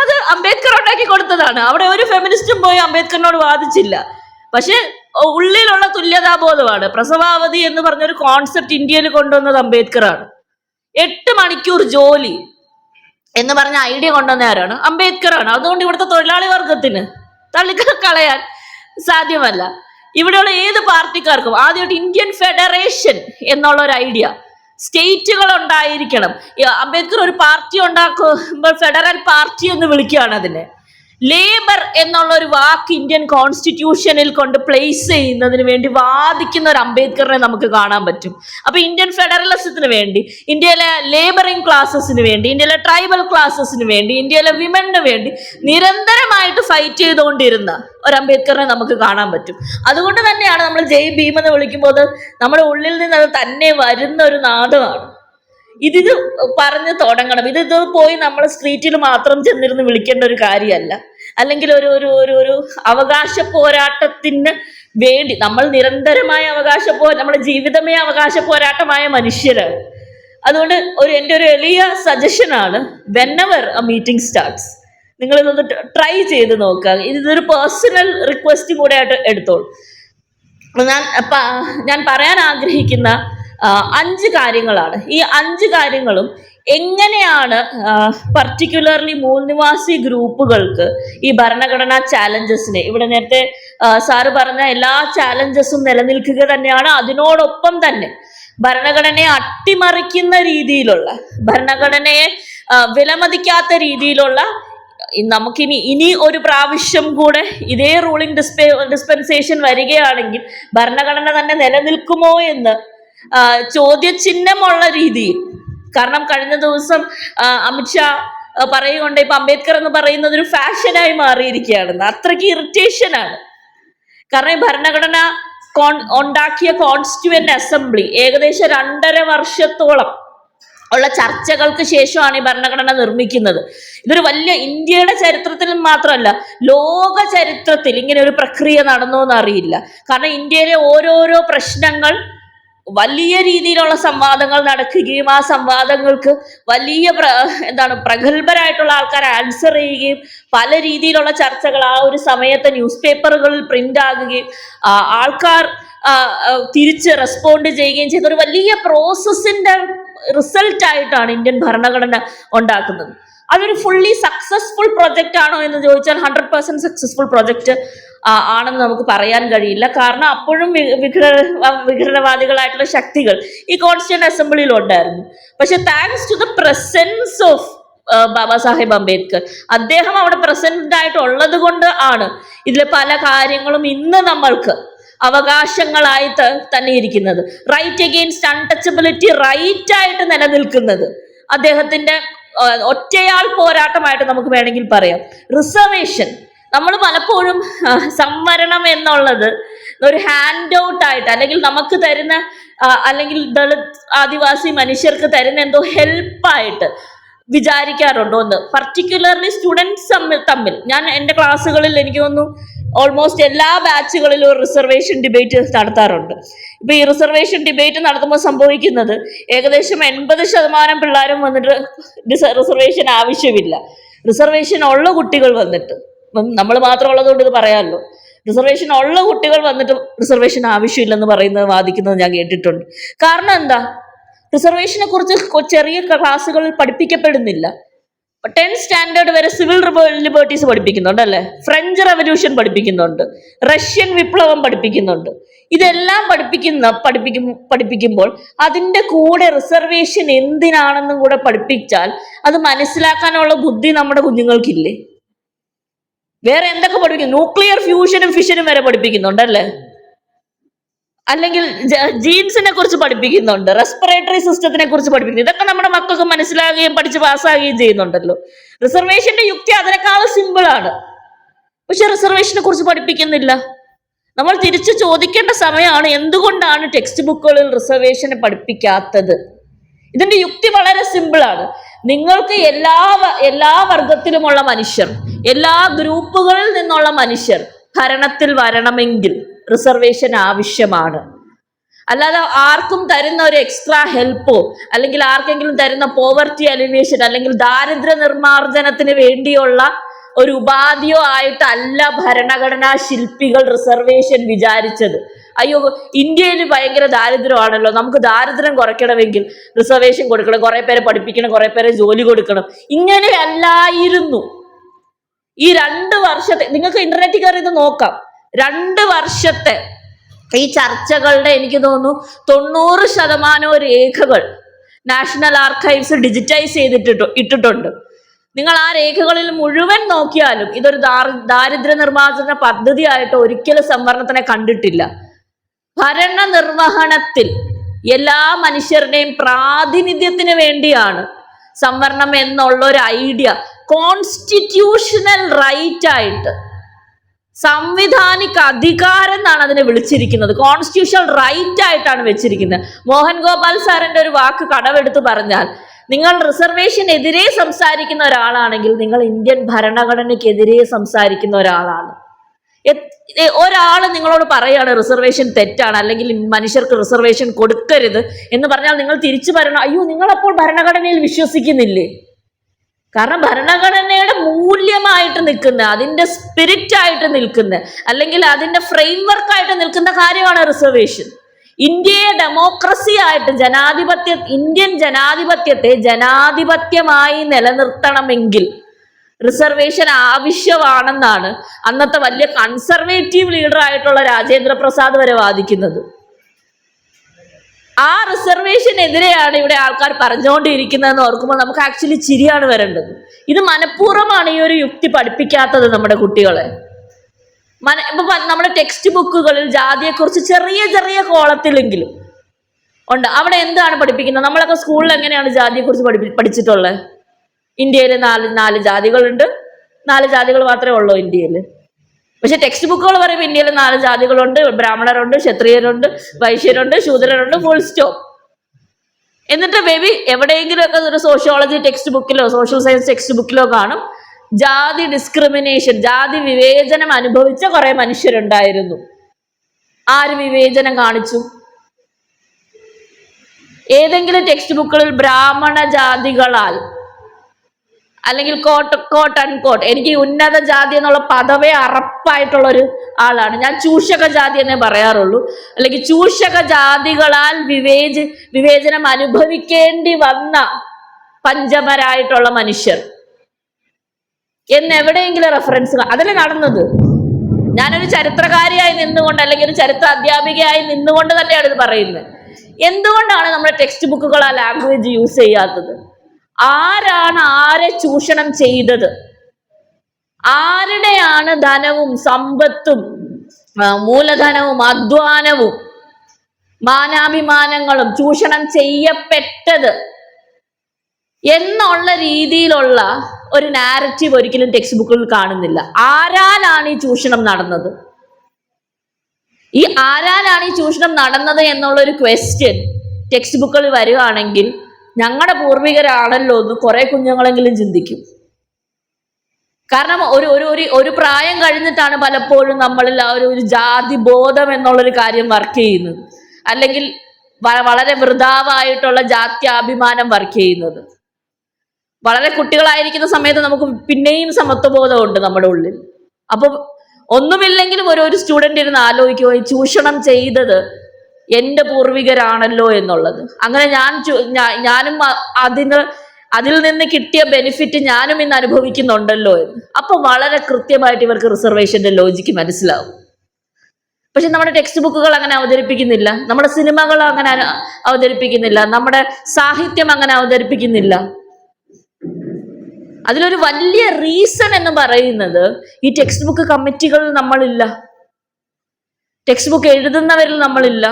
അത് അംബേദ്കർ ഉണ്ടാക്കി കൊടുത്തതാണ്. അവിടെ ഒരു ഫെമിനിസ്റ്റും പോയി അംബേദ്കറിനോട് വാദിച്ചില്ല. പക്ഷെ ഉള്ളിലുള്ള തുല്യതാബോധമാണ്. പ്രസവാവധി എന്ന് പറഞ്ഞൊരു കോൺസെപ്റ്റ് ഇന്ത്യയിൽ കൊണ്ടുവന്നത് അംബേദ്കറാണ്. 8 മണിക്കൂർ ജോലി എന്ന് പറഞ്ഞ ഐഡിയ കൊണ്ടുവന്ന ആരാണ്? അംബേദ്കറാണ്. അതുകൊണ്ട് ഇവിടുത്തെ തൊഴിലാളി വർഗത്തിന് തള്ളിക്കളയാൻ സാധ്യമല്ല. ഇവിടെയുള്ള ഏത് പാർട്ടിക്കാർക്കും ആദ്യമായിട്ട് ഇന്ത്യൻ ഫെഡറേഷൻ എന്നുള്ള ഒരു ഐഡിയ, സ്റ്റേറ്റുകൾ ഉണ്ടായിരിക്കണം. അംബേദ്കർ ഒരു പാർട്ടി ഉണ്ടാക്കുമ്പോൾ ഫെഡറൽ പാർട്ടി എന്ന് വിളിക്കുകയാണ് അതിനെ. ലേബർ എന്നുള്ള ഒരു വാക്ക് ഇന്ത്യൻ കോൺസ്റ്റിറ്റ്യൂഷനിൽ കൊണ്ട് പ്ലേസ് ചെയ്യുന്നതിന് വേണ്ടി വാദിക്കുന്ന ഒരു അംബേദ്കറിനെ നമുക്ക് കാണാൻ പറ്റും. അപ്പൊ ഇന്ത്യൻ ഫെഡറലിസത്തിന് വേണ്ടി, ഇന്ത്യയിലെ ലേബറിംഗ് ക്ലാസസിന് വേണ്ടി, ഇന്ത്യയിലെ ട്രൈബൽ ക്ലാസസിന് വേണ്ടി, ഇന്ത്യയിലെ വിമന് വേണ്ടി നിരന്തരമായിട്ട് ഫൈറ്റ് ചെയ്തുകൊണ്ടിരുന്ന ഒരു അംബേദ്കറിനെ നമുക്ക് കാണാൻ പറ്റും. അതുകൊണ്ട് തന്നെയാണ് നമ്മൾ ജയ് ഭീം എന്ന് വിളിക്കുമ്പോൾ നമ്മുടെ ഉള്ളിൽ നിന്ന് അത് തന്നെ വരുന്ന ഒരു നാദമാണ്. ഇത് പറഞ്ഞ് തുടങ്ങണം. ഇത് പോയി നമ്മൾ സ്ട്രീറ്റിൽ മാത്രം ചെന്നിരുന്ന് വിളിക്കേണ്ട ഒരു കാര്യമല്ല. അല്ലെങ്കിൽ ഒരു അവകാശ പോരാട്ടത്തിന് വേണ്ടി നമ്മൾ നിരന്തരമായ നമ്മുടെ ജീവിതമേ അവകാശ പോരാട്ടമായ മനുഷ്യരാണ്. അതുകൊണ്ട് എൻ്റെ ഒരു എളിയ സജഷനാണ്, വെനെവർ എ മീറ്റിംഗ് സ്റ്റാർട്ട്സ്, നിങ്ങൾ ഇതൊന്ന് ട്രൈ ചെയ്ത് നോക്കുക. ഇതൊരു പേഴ്സണൽ റിക്വസ്റ്റ് കൂടെ ആയിട്ട് എടുത്തോളൂ. ഞാൻ പറയാൻ ആഗ്രഹിക്കുന്ന 5 കാര്യങ്ങളാണ്. ഈ 5 കാര്യങ്ങളും എങ്ങനെയാണ് പർട്ടിക്കുലർലി മൂൽനിവാസി ഗ്രൂപ്പുകൾക്ക് ഈ ഭരണഘടനാ ചാലഞ്ചസിനെ, ഇവിടെ നേരത്തെ സാറ് പറഞ്ഞ എല്ലാ ചാലഞ്ചസും നിലനിൽക്കുക തന്നെയാണ്, അതിനോടൊപ്പം തന്നെ ഭരണഘടനയെ അട്ടിമറിക്കുന്ന രീതിയിലുള്ള, ഭരണഘടനയെ വിലമതിക്കാത്ത രീതിയിലുള്ള, ഇനി ഒരു പ്രാവശ്യം കൂടെ ഇതേ റൂളിംഗ് ഡിസ്പെൻസേഷൻ വരികയാണെങ്കിൽ ഭരണഘടന തന്നെ നിലനിൽക്കുമോ എന്ന് ചോദ്യചിഹ്നമുള്ള രീതിയിൽ. കാരണം കഴിഞ്ഞ ദിവസം അമിത്ഷാ പറയുകൊണ്ട് ഇപ്പൊ അംബേദ്കർ എന്ന് പറയുന്നത് ഒരു ഫാഷനായി മാറിയിരിക്കുകയാണെന്ന്. അത്രയ്ക്ക് ഇറിറ്റേഷനാണ്. കാരണം ഈ ഭരണഘടന ഉണ്ടാക്കിയ കോൺസ്റ്റിറ്റ്യൂവന്റ് അസംബ്ലി ഏകദേശം 2.5 വർഷത്തോളം ഉള്ള ചർച്ചകൾക്ക് ശേഷമാണ് ഈ ഭരണഘടന നിർമ്മിക്കുന്നത്. ഇതൊരു വലിയ, ഇന്ത്യയുടെ ചരിത്രത്തിൽ മാത്രമല്ല ലോക ചരിത്രത്തിൽ ഇങ്ങനെ ഒരു പ്രക്രിയ നടന്നോ എന്ന് അറിയില്ല. കാരണം ഇന്ത്യയിലെ ഓരോരോ പ്രശ്നങ്ങൾ വലിയ രീതിയിലുള്ള സംവാദങ്ങൾ നടക്കുകയും ആ സംവാദങ്ങൾക്ക് വലിയ പ്രഗത്ഭരായിട്ടുള്ള ആൾക്കാർ ആൻസർ ചെയ്യുകയും പല രീതിയിലുള്ള ചർച്ചകൾ ആ ഒരു സമയത്ത് ന്യൂസ് പേപ്പറുകളിൽ പ്രിന്റ് ആകുകയും ആൾക്കാർ തിരിച്ച് റെസ്പോണ്ട് ചെയ്യുകയും ചെയ്ത ഒരു വലിയ പ്രോസസ്സിന്റെ റിസൾട്ട് ആയിട്ടാണ് ഇന്ത്യൻ ഭരണഘടന ഉണ്ടാക്കുന്നത്. അതൊരു ഫുള്ളി സക്സസ്ഫുൾ പ്രൊജക്റ്റ് ആണോ എന്ന് ചോദിച്ചാൽ 100% സക്സസ്ഫുൾ പ്രൊജക്റ്റ് ആണെന്ന് നമുക്ക് പറയാൻ കഴിയില്ല. കാരണം അപ്പോഴും വിഘടനവാദികളായിട്ടുള്ള ശക്തികൾ ഈ കോൺസ്റ്റിറ്റ്യൂന്റ് അസംബ്ലിയിൽ ഉണ്ടായിരുന്നു. പക്ഷെ thanks to the presence of Baba Saheb Ambedkar, അദ്ദേഹം അവിടെ പ്രസന്റ് ആയിട്ടുള്ളത് കൊണ്ട് ആണ് ഇതിലെ പല കാര്യങ്ങളും ഇന്ന് നമ്മൾക്ക് അവകാശങ്ങളായി തന്നെ ഇരിക്കുന്നത്. റൈറ്റ് അഗെയിൻസ്റ്റ് അൺടച്ചബിലിറ്റി റൈറ്റ് ആയിട്ട് നിലനിൽക്കുന്നത് അദ്ദേഹത്തിന്റെ ഒറ്റയാൾ പോരാട്ടമായിട്ട് നമുക്ക് വേണമെങ്കിൽ പറയാം. റിസർവേഷൻ, നമ്മൾ പലപ്പോഴും സംവരണം എന്നുള്ളത് ഒരു ഹാൻഡ് ഔട്ട് ആയിട്ട്, അല്ലെങ്കിൽ നമുക്ക് തരുന്ന, അല്ലെങ്കിൽ ദളിത് ആദിവാസി മനുഷ്യർക്ക് തരുന്ന എന്തോ ഹെൽപ്പായിട്ട് വിചാരിക്കാറുണ്ടോ എന്ന്. പർട്ടിക്കുലർലി സ്റ്റുഡൻസ് തമ്മിൽ ഞാൻ എൻ്റെ ക്ലാസ്സുകളിൽ എനിക്ക് തോന്നുന്നു ഓൾമോസ്റ്റ് എല്ലാ ബാച്ചുകളിലും ഒരു റിസർവേഷൻ ഡിബേറ്റ് നടത്താറുണ്ട്. ഇപ്പൊ ഈ റിസർവേഷൻ ഡിബേറ്റ് നടത്തുമ്പോൾ സംഭവിക്കുന്നത് ഏകദേശം 80% പിള്ളേരും വന്നിട്ട് റിസർവേഷൻ ആവശ്യമില്ല, റിസർവേഷൻ ഉള്ള കുട്ടികൾ വന്നിട്ട്, നമ്മൾ മാത്രം ഉള്ളതുകൊണ്ട് ഇത് പറയാമല്ലോ, റിസർവേഷൻ ഉള്ള കുട്ടികൾ വന്നിട്ട് റിസർവേഷൻ ആവശ്യമില്ലെന്ന് പറയുന്നത്, വാദിക്കുന്നത് ഞാൻ കേട്ടിട്ടുണ്ട്. കാരണം എന്താ? റിസർവേഷനെ കുറിച്ച് ചെറിയ ക്ലാസ്സുകളിൽ പഠിപ്പിക്കപ്പെടുന്നില്ല. 10th സ്റ്റാൻഡേർഡ് വരെ സിവിൽ ലിബർട്ടീസ് പഠിപ്പിക്കുന്നുണ്ട് അല്ലെ, ഫ്രഞ്ച് റെവല്യൂഷൻ പഠിപ്പിക്കുന്നുണ്ട്, റഷ്യൻ വിപ്ലവം പഠിപ്പിക്കുന്നുണ്ട്. ഇതെല്ലാം പഠിപ്പിക്കുമ്പോൾ അതിൻ്റെ കൂടെ റിസർവേഷൻ എന്തിനാണെന്നും കൂടെ പഠിപ്പിച്ചാൽ അത് മനസ്സിലാക്കാനുള്ള ബുദ്ധി നമ്മുടെ കുഞ്ഞുങ്ങൾക്കില്ലേ? വേറെ എന്തൊക്കെ പഠിപ്പിക്കും? ന്യൂക്ലിയർ ഫ്യൂഷനും ഫിഷനും വരെ പഠിപ്പിക്കുന്നുണ്ട് അല്ലേ, അല്ലെങ്കിൽ ജീൻസിനെ കുറിച്ച് പഠിപ്പിക്കുന്നുണ്ട്, റെസ്പിറേറ്ററി സിസ്റ്റത്തിനെ കുറിച്ച് പഠിപ്പിക്കുന്നു. ഇതൊക്കെ നമ്മുടെ മക്കൾക്ക് മനസ്സിലാകുകയും പഠിച്ച് പാസ്സാകുകയും ചെയ്യുന്നുണ്ടല്ലോ. റിസർവേഷന്റെ യുക്തി അതിനേക്കാളും സിമ്പിൾ ആണ്. പക്ഷെ റിസർവേഷനെ കുറിച്ച് പഠിപ്പിക്കുന്നില്ല. നമ്മൾ തിരിച്ചു ചോദിക്കേണ്ട സമയമാണ്, എന്തുകൊണ്ടാണ് ടെക്സ്റ്റ് ബുക്കുകളിൽ റിസർവേഷനെ പഠിപ്പിക്കാത്തത്? ഇതിന്റെ യുക്തി വളരെ സിമ്പിൾ ആണ്. നിങ്ങൾക്ക് എല്ലാ വർഗത്തിലുമുള്ള മനുഷ്യർ, എല്ലാ ഗ്രൂപ്പുകളിൽ നിന്നുള്ള മനുഷ്യർ ഭരണത്തിൽ വരണമെങ്കിൽ റിസർവേഷൻ ആവശ്യമാണ്. അല്ലാതെ ആർക്കും തരുന്ന ഒരു എക്സ്ട്രാ ഹെൽപ്പോ അല്ലെങ്കിൽ ആർക്കെങ്കിലും തരുന്ന പോവർട്ടി അലിവേഷൻ അല്ലെങ്കിൽ ദാരിദ്ര്യ നിർമ്മാർജ്ജനത്തിന് വേണ്ടിയുള്ള ഒരു ഉപാധിയോ ആയിട്ടല്ല ഭരണഘടനാ ശില്പികൾ റിസർവേഷൻ വിചാരിച്ചത്. അയ്യോ, ഇന്ത്യയിൽ ഭയങ്കര ദാരിദ്ര്യമാണല്ലോ, നമുക്ക് ദാരിദ്ര്യം കുറയ്ക്കണമെങ്കിൽ റിസർവേഷൻ കൊടുക്കണം, കുറെ പേരെ പഠിപ്പിക്കണം, കുറെ പേരെ ജോലി കൊടുക്കണം. ഇങ്ങനെയല്ലായിരുന്നു. ഈ 2 വർഷത്തെ, നിങ്ങൾക്ക് ഇന്റർനെറ്റിൽ കയറി ഇത് നോക്കാം, 2 വർഷത്തെ ഈ ചർച്ചകളുടെ എനിക്ക് തോന്നുന്നു 90% രേഖകൾ നാഷണൽ ആർക്കൈവ്സ് ഡിജിറ്റൈസ് ഇട്ടിട്ടുണ്ട്. നിങ്ങൾ ആ രേഖകളിൽ മുഴുവൻ നോക്കിയാലും ഇതൊരു ദാരിദ്ര്യ നിർമ്മാർജ്ജന പദ്ധതിയായിട്ട് ഒരിക്കലും സംവരണത്തിനെ കണ്ടിട്ടില്ല. ഭരണ നിർവഹണത്തിൽ എല്ലാ മനുഷ്യരുടെയും പ്രാതിനിധ്യത്തിന് വേണ്ടിയാണ് സംവരണം എന്നുള്ള ഒരു ഐഡിയ കോൺസ്റ്റിറ്റ്യൂഷണൽ റൈറ്റ് ആയിട്ട്, സംവിധാനിക അധികാരം എന്നാണ് അതിനെ വിളിച്ചിരിക്കുന്നത്, കോൺസ്റ്റിറ്റ്യൂഷണൽ റൈറ്റ് ആയിട്ടാണ് വെച്ചിരിക്കുന്നത്. മോഹൻ ഗോപാൽ സാറിന്റെ ഒരു വാക്ക് കടമെടുത്ത് പറഞ്ഞാൽ, നിങ്ങൾ റിസർവേഷനെതിരെ സംസാരിക്കുന്ന ഒരാളാണെങ്കിൽ നിങ്ങൾ ഇന്ത്യൻ ഭരണഘടനയ്ക്കെതിരെ സംസാരിക്കുന്ന ഒരാളാണ്. ഒരാൾ നിങ്ങളോട് പറയാണ് റിസർവേഷൻ തെറ്റാണ് അല്ലെങ്കിൽ മനുഷ്യർക്ക് റിസർവേഷൻ കൊടുക്കരുത് എന്ന് പറഞ്ഞാൽ നിങ്ങൾ തിരിച്ചു പറയണം, അയ്യോ നിങ്ങളപ്പോൾ ഭരണഘടനയിൽ വിശ്വസിക്കുന്നില്ലേ? കാരണം ഭരണഘടനയുടെ മൂല്യമായിട്ട് നിൽക്കുന്ന, അതിൻ്റെ സ്പിരിറ്റ് ആയിട്ട് നിൽക്കുന്ന, അല്ലെങ്കിൽ അതിൻ്റെ ഫ്രെയിംവർക്കായിട്ട് നിൽക്കുന്ന കാര്യമാണ് റിസർവേഷൻ. ഇന്ത്യയെ ഡെമോക്രസി ആയിട്ട് ഇന്ത്യൻ ജനാധിപത്യത്തെ ജനാധിപത്യമായി നിലനിർത്തണമെങ്കിൽ റിസർവേഷൻ ആവശ്യമാണെന്നാണ് അന്നത്തെ വലിയ കൺസർവേറ്റീവ് ലീഡർ ആയിട്ടുള്ള രാജേന്ദ്ര പ്രസാദ് വരെ വാദിക്കുന്നത്. ആ റിസർവേഷനെതിരെയാണ് ഇവിടെ ആൾക്കാർ പറഞ്ഞുകൊണ്ടിരിക്കുന്നതെന്ന് ഓർക്കുമ്പോൾ നമുക്ക് ആക്ച്വലി ചിരിയാണ് വരേണ്ടത്. ഇത് മനഃപൂർവ്വമാണ് ഈ ഒരു യുക്തി പഠിപ്പിക്കാത്തത് നമ്മുടെ കുട്ടികളെ. ഇപ്പൊ നമ്മുടെ ടെക്സ്റ്റ് ബുക്കുകളിൽ ജാതിയെക്കുറിച്ച് ചെറിയ ചെറിയ കോളത്തിലെങ്കിലും ഉണ്ട്. അവിടെ എന്താണ് പഠിപ്പിക്കുന്നത്? നമ്മളൊക്കെ സ്കൂളിൽ എങ്ങനെയാണ് ജാതിയെക്കുറിച്ച് പഠിച്ചിട്ടുള്ളത്? ഇന്ത്യയിൽ നാല് ജാതികളുണ്ട്, 4 ജാതികൾ മാത്രമേ ഉള്ളൂ ഇന്ത്യയിൽ. പക്ഷെ ടെക്സ്റ്റ് ബുക്കുകൾ പറയുമ്പോൾ ഇന്ത്യയിൽ 4 ജാതികളുണ്ട്, ബ്രാഹ്മണരുണ്ട്, ക്ഷത്രിയരുണ്ട്, വൈശ്യരുണ്ട്, ശൂദ്രരുണ്ട്, ഫുൾ സ്റ്റോപ്പ്. എന്നിട്ട് ബേബി എവിടെയെങ്കിലും ഒക്കെ ഒരു സോഷ്യോളജി ടെക്സ്റ്റ് ബുക്കിലോ സോഷ്യൽ സയൻസ് ടെക്സ്റ്റ് ബുക്കിലോ കാണും ജാതി ഡിസ്ക്രിമിനേഷൻ, ജാതി വിവേചനം അനുഭവിച്ച കുറെ മനുഷ്യരുണ്ടായിരുന്നു. ആര് വിവേചനം കാണിച്ചു? ഏതെങ്കിലും ടെക്സ്റ്റ് ബുക്കുകളിൽ ബ്രാഹ്മണ ജാതികളാൽ അല്ലെങ്കിൽ കോട്ട് അൺകോട്ട് എനിക്ക് ഉന്നത ജാതി എന്നുള്ള പദവേ അറപ്പായിട്ടുള്ള ഒരു ആളാണ് ഞാൻ, ചൂഷക ജാതി എന്നേ പറയാറുള്ളൂ, അല്ലെങ്കിൽ ചൂഷക ജാതികളാൽ വിവേചനം അനുഭവിക്കേണ്ടി വന്ന പഞ്ചമരായിട്ടുള്ള മനുഷ്യർ എന്നെവിടെയെങ്കിലും റെഫറൻസ് അതല്ലേ നടന്നത്? ഞാനൊരു ചരിത്രകാരിയായി നിന്നുകൊണ്ട് അല്ലെങ്കിൽ ഒരു ചരിത്ര അധ്യാപികയായി നിന്നുകൊണ്ട് തന്നെയാണ് ഇത് പറയുന്നത്. എന്തുകൊണ്ടാണ് നമ്മുടെ ടെക്സ്റ്റ് ബുക്കുകൾ ആ ലാംഗ്വേജ് യൂസ് ചെയ്യാത്തത്? ആരാണ് ആരെ ചൂഷണം ചെയ്തത്? ആരുടെയാണ് ധനവും സമ്പത്തും മൂലധനവും അധ്വാനവും മാനാഭിമാനങ്ങളും ചൂഷണം ചെയ്യപ്പെട്ടത് എന്നുള്ള രീതിയിലുള്ള ഒരു നാരറ്റീവ് ഒരിക്കലും ടെക്സ്റ്റ് ബുക്കുകളിൽ കാണുന്നില്ല. ആരാലാണ് ഈ ചൂഷണം നടന്നത്? ഈ ആരാലാണ് ഈ ചൂഷണം നടന്നത് എന്നുള്ള ഒരു ക്വസ്റ്റ്യൻ ടെക്സ്റ്റ് ബുക്കുകളിൽ വരികയാണെങ്കിൽ ഞങ്ങളുടെ പൂർവികരാണല്ലോ എന്ന് കുറെ കുഞ്ഞുങ്ങളെങ്കിലും ചിന്തിക്കും. കാരണം ഒരു പ്രായം കഴിഞ്ഞിട്ടാണ് പലപ്പോഴും നമ്മളിൽ ആ ഒരു ജാതി ബോധം എന്നുള്ളൊരു കാര്യം വർക്ക് ചെയ്യുന്നത്, അല്ലെങ്കിൽ വളരെ വൃഥാവായിട്ടുള്ള ജാത്യാഭിമാനം വർക്ക് ചെയ്യുന്നത്. വളരെ കുട്ടികളായിരിക്കുന്ന സമയത്ത് നമുക്ക് പിന്നെയും സമത്വബോധമുണ്ട് നമ്മുടെ ഉള്ളിൽ. അപ്പൊ ഒന്നുമില്ലെങ്കിലും ഒരു സ്റ്റുഡന്റ് ഇരുന്ന് ആലോചിക്കുമോ ചൂഷണം ചെയ്തത് എൻ്റെ പൂർവികരാണല്ലോ എന്നുള്ളത്. അങ്ങനെ ഞാനും അതിൽ നിന്ന് കിട്ടിയ ബെനിഫിറ്റ് ഞാനും ഇന്ന് അനുഭവിക്കുന്നുണ്ടല്ലോ എന്ന്. അപ്പൊ വളരെ കൃത്യമായിട്ട് ഇവർക്ക് റിസർവേഷന്റെ ലോജിക്ക് മനസ്സിലാവും. പക്ഷെ നമ്മുടെ ടെക്സ്റ്റ് ബുക്കുകൾ അങ്ങനെ അവതരിപ്പിക്കുന്നില്ല, നമ്മുടെ സിനിമകൾ അങ്ങനെ അവതരിപ്പിക്കുന്നില്ല, നമ്മുടെ സാഹിത്യം അങ്ങനെ അവതരിപ്പിക്കുന്നില്ല. അതിലൊരു വലിയ റീസൺ എന്ന് പറയുന്നത് ഈ ടെക്സ്റ്റ് ബുക്ക് കമ്മിറ്റികളിൽ നമ്മളില്ല, ടെക്സ്റ്റ് ബുക്ക് എഴുതുന്നവരിൽ നമ്മളില്ല,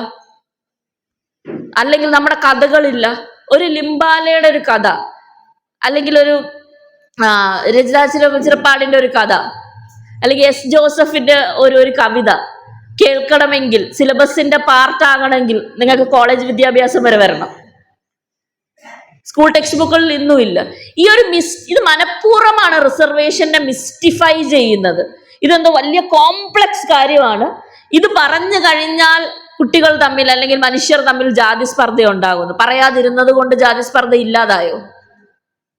അല്ലെങ്കിൽ നമ്മുടെ കഥകളില്ല. ഒരു ലിംബാലയുടെ ഒരു കഥ, അല്ലെങ്കിൽ ഒരു രജതാചിറപ്പാടിന്റെ ഒരു കഥ, അല്ലെങ്കിൽ എസ് ജോസഫിന്റെ ഒരു കവിത കേൾക്കണമെങ്കിൽ, സിലബസിന്റെ പാർട്ടാകണമെങ്കിൽ നിങ്ങൾക്ക് കോളേജ് വിദ്യാഭ്യാസം വരെ വരണം. സ്കൂൾ ടെക്സ്റ്റ് ബുക്കുകളിൽ ഇന്നുമില്ല. ഇത് മനഃപൂർവ്വമാണ് റിസർവേഷനെ മിസ്റ്റിഫൈ ചെയ്യുന്നത്. ഇതെന്തോ വലിയ കോംപ്ലക്സ് കാര്യമാണ്. ഇത് പറഞ്ഞു കഴിഞ്ഞാൽ കുട്ടികൾ തമ്മിൽ അല്ലെങ്കിൽ മനുഷ്യർ തമ്മിൽ ജാതി സ്പർദ്ധ ഉണ്ടാകുന്നു. പറയാതിരുന്നത് കൊണ്ട് ജാതി സ്പർദ്ധ ഇല്ലാതായോ?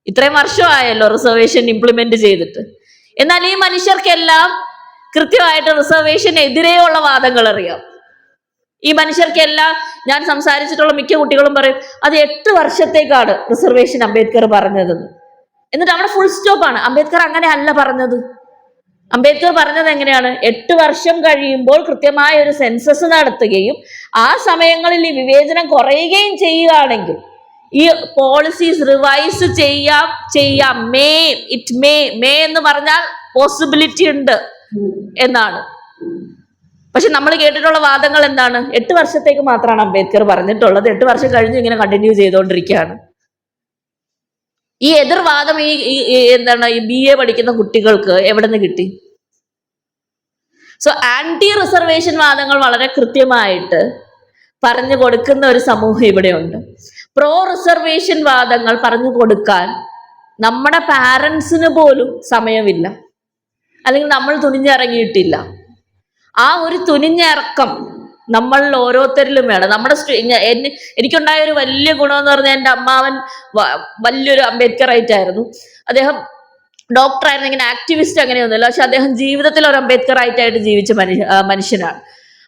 ഇത്രയും വർഷമായല്ലോ റിസർവേഷൻ ഇംപ്ലിമെന്റ് ചെയ്തിട്ട്. എന്നാൽ ഈ മനുഷ്യർക്കെല്ലാം കൃത്യമായിട്ട് റിസർവേഷനെതിരെയുള്ള വാദങ്ങൾ അറിയാം. ഈ മനുഷ്യർക്കെല്ലാം ഞാൻ സംസാരിച്ചിട്ടുള്ള മിക്ക കുട്ടികളും പറയും അത് 8 വർഷത്തേക്കാണ് റിസർവേഷൻ അംബേദ്കർ പറഞ്ഞതെന്ന്. എന്നിട്ട് അവിടെ ഫുൾ സ്റ്റോപ്പാണ്. അംബേദ്കർ അങ്ങനെ അല്ല പറഞ്ഞത്. അംബേദ്കർ പറഞ്ഞത് എങ്ങനെയാണ്? 8 വർഷം കഴിയുമ്പോൾ കൃത്യമായ ഒരു സെൻസസ് നടത്തുകയും ആ സമയങ്ങളിൽ ഈ വിവേചനം കുറയുകയും ചെയ്യുകയാണെങ്കിൽ ഈ പോളിസീസ് റിവൈസ് ചെയ്യാം മേ എന്ന് പറഞ്ഞാൽ പോസിബിലിറ്റി ഉണ്ട് എന്നാണ്. പക്ഷെ നമ്മൾ കേട്ടിട്ടുള്ള വാദങ്ങൾ എന്താണ്? 8 വർഷത്തേക്ക് മാത്രമാണ് അംബേദ്കർ പറഞ്ഞിട്ടുള്ളത്, 8 വർഷം കഴിഞ്ഞ് ഇങ്ങനെ കണ്ടിന്യൂ ചെയ്തുകൊണ്ടിരിക്കുകയാണ്. ഈ എതിർവാദം ഈ BA പഠിക്കുന്ന കുട്ടികൾക്ക് എവിടെ നിന്ന് കിട്ടി? സോ ആന്റി റിസർവേഷൻ വാദങ്ങൾ വളരെ കൃത്യമായിട്ട് പറഞ്ഞു കൊടുക്കുന്ന ഒരു സമൂഹം ഇവിടെയുണ്ട്. പ്രോ റിസർവേഷൻ വാദങ്ങൾ പറഞ്ഞു കൊടുക്കാൻ നമ്മുടെ പാരൻസിന് പോലും സമയമില്ല, അല്ലെങ്കിൽ നമ്മൾ തുനിഞ്ഞിറങ്ങിയിട്ടില്ല. ആ ഒരു തുനിഞ്ഞിറക്കം നമ്മളിൽ ഓരോരുത്തരിലും വേണം. എനിക്കുണ്ടായ ഒരു വലിയ ഗുണമെന്ന് പറഞ്ഞാൽ എൻ്റെ അമ്മാവൻ വലിയൊരു അംബേദ്കറൈറ്റ് ആയിരുന്നു. അദ്ദേഹം ഡോക്ടറായിരുന്നു, ഇങ്ങനെ ആക്ടിവിസ്റ്റ് അങ്ങനെയൊന്നുമില്ല. പക്ഷെ അദ്ദേഹം ജീവിതത്തിൽ ഒരു അംബേദ്കറൈറ്റ് ആയിട്ട് ജീവിച്ച മനുഷ്യനാണ്.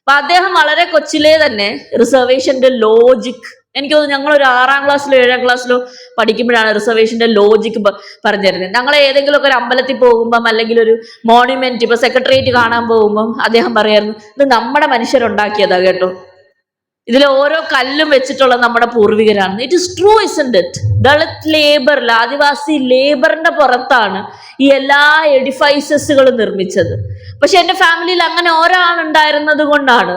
അപ്പൊ അദ്ദേഹം വളരെ കൊച്ചിലേ തന്നെ റിസർവേഷന്റെ ലോജിക്, എനിക്ക് തോന്നുന്നു ഞങ്ങളൊരു 6ാം ക്ലാസ്സിലോ 7ാം ക്ലാസ്സിലോ പഠിക്കുമ്പോഴാണ് റിസർവേഷന്റെ ലോജിക് പറഞ്ഞു തരുന്നത്. ഞങ്ങൾ ഏതെങ്കിലുമൊക്കെ ഒരു അമ്പലത്തിൽ പോകുമ്പം അല്ലെങ്കിൽ ഒരു മോണ്യുമെന്റ്, ഇപ്പൊ സെക്രട്ടേറിയറ്റ് കാണാൻ പോകുമ്പം അദ്ദേഹം പറയായിരുന്നു, ഇത് നമ്മുടെ മനുഷ്യരുണ്ടാക്കിയതാ കേട്ടോ, ഇതിൽ ഓരോ കല്ലും വെച്ചിട്ടുള്ള നമ്മുടെ പൂർവികരാണ്. It is true, isn't it? Dalit ലേബറിൽ, ആദിവാസി ലേബറിന്റെ പുറത്താണ് ഈ എല്ലാ എഡിഫൈസസുകളും നിർമ്മിച്ചത്. പക്ഷെ എൻ്റെ ഫാമിലിയിൽ അങ്ങനെ ഒരാളുണ്ടായിരുന്നത് കൊണ്ടാണ്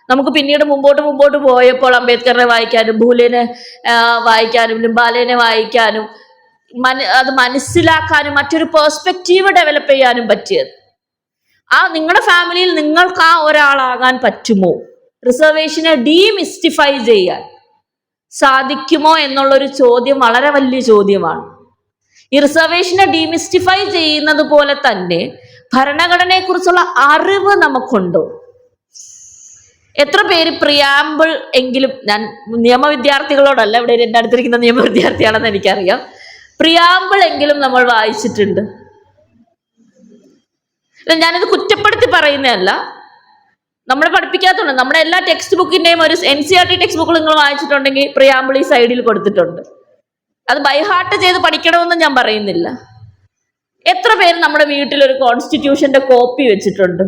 നമുക്ക് പിന്നീട് മുമ്പോട്ട് പോയപ്പോൾ അംബേദ്കറിനെ വായിക്കാനും ഭൂലേനെ വായിക്കാനും ലിംബാലേനെ വായിക്കാനും അത് മനസ്സിലാക്കാനും മറ്റൊരു പെർസ്പെക്റ്റീവ് ഡെവലപ്പ് ചെയ്യാനും പറ്റിയത്. നിങ്ങളുടെ ഫാമിലിയിൽ നിങ്ങൾക്ക് ആ ഒരാളാകാൻ പറ്റുമോ? റിസർവേഷനെ ഡീമിസ്റ്റിഫൈ ചെയ്യാൻ സാധിക്കുമോ എന്നുള്ളൊരു ചോദ്യം വളരെ വലിയ ചോദ്യമാണ്. ഈ റിസർവേഷനെ ഡീമിസ്റ്റിഫൈ ചെയ്യുന്നത് പോലെ തന്നെ ഭരണഘടനയെ കുറിച്ചുള്ള അറിവ് നമുക്കുണ്ടോ? എത്ര പേര് പ്രിയാമ്പിൾ എങ്കിലും, ഞാൻ നിയമവിദ്യാർത്ഥികളോടല്ല, ഇവിടെ എൻ്റെ അടുത്തിരിക്കുന്ന നിയമവിദ്യാർത്ഥിയാണെന്ന് എനിക്കറിയാം, പ്രിയാമ്പിൾ എങ്കിലും നമ്മൾ വായിച്ചിട്ടുണ്ട്? ഞാനിത് കുറ്റപ്പെടുത്തി പറയുന്നതല്ല, നമ്മളെ പഠിപ്പിക്കാത്തതുണ്ട്. നമ്മുടെ എല്ലാ ടെക്സ്റ്റ് ബുക്കിന്റെയും ഒരു NCERT ടെക്സ്റ്റ് ബുക്കിൽ നിങ്ങൾ വായിച്ചിട്ടുണ്ടെങ്കിൽ പ്രിയാമ്പിൾ ഈ സൈഡിൽ കൊടുത്തിട്ടുണ്ട്. അത് ബൈഹാർട്ട് ചെയ്ത് പഠിക്കണമെന്ന് ഞാൻ പറയുന്നില്ല. എത്ര പേര് നമ്മുടെ വീട്ടിൽ ഒരു കോൺസ്റ്റിറ്റ്യൂഷന്റെ കോപ്പി വെച്ചിട്ടുണ്ട്?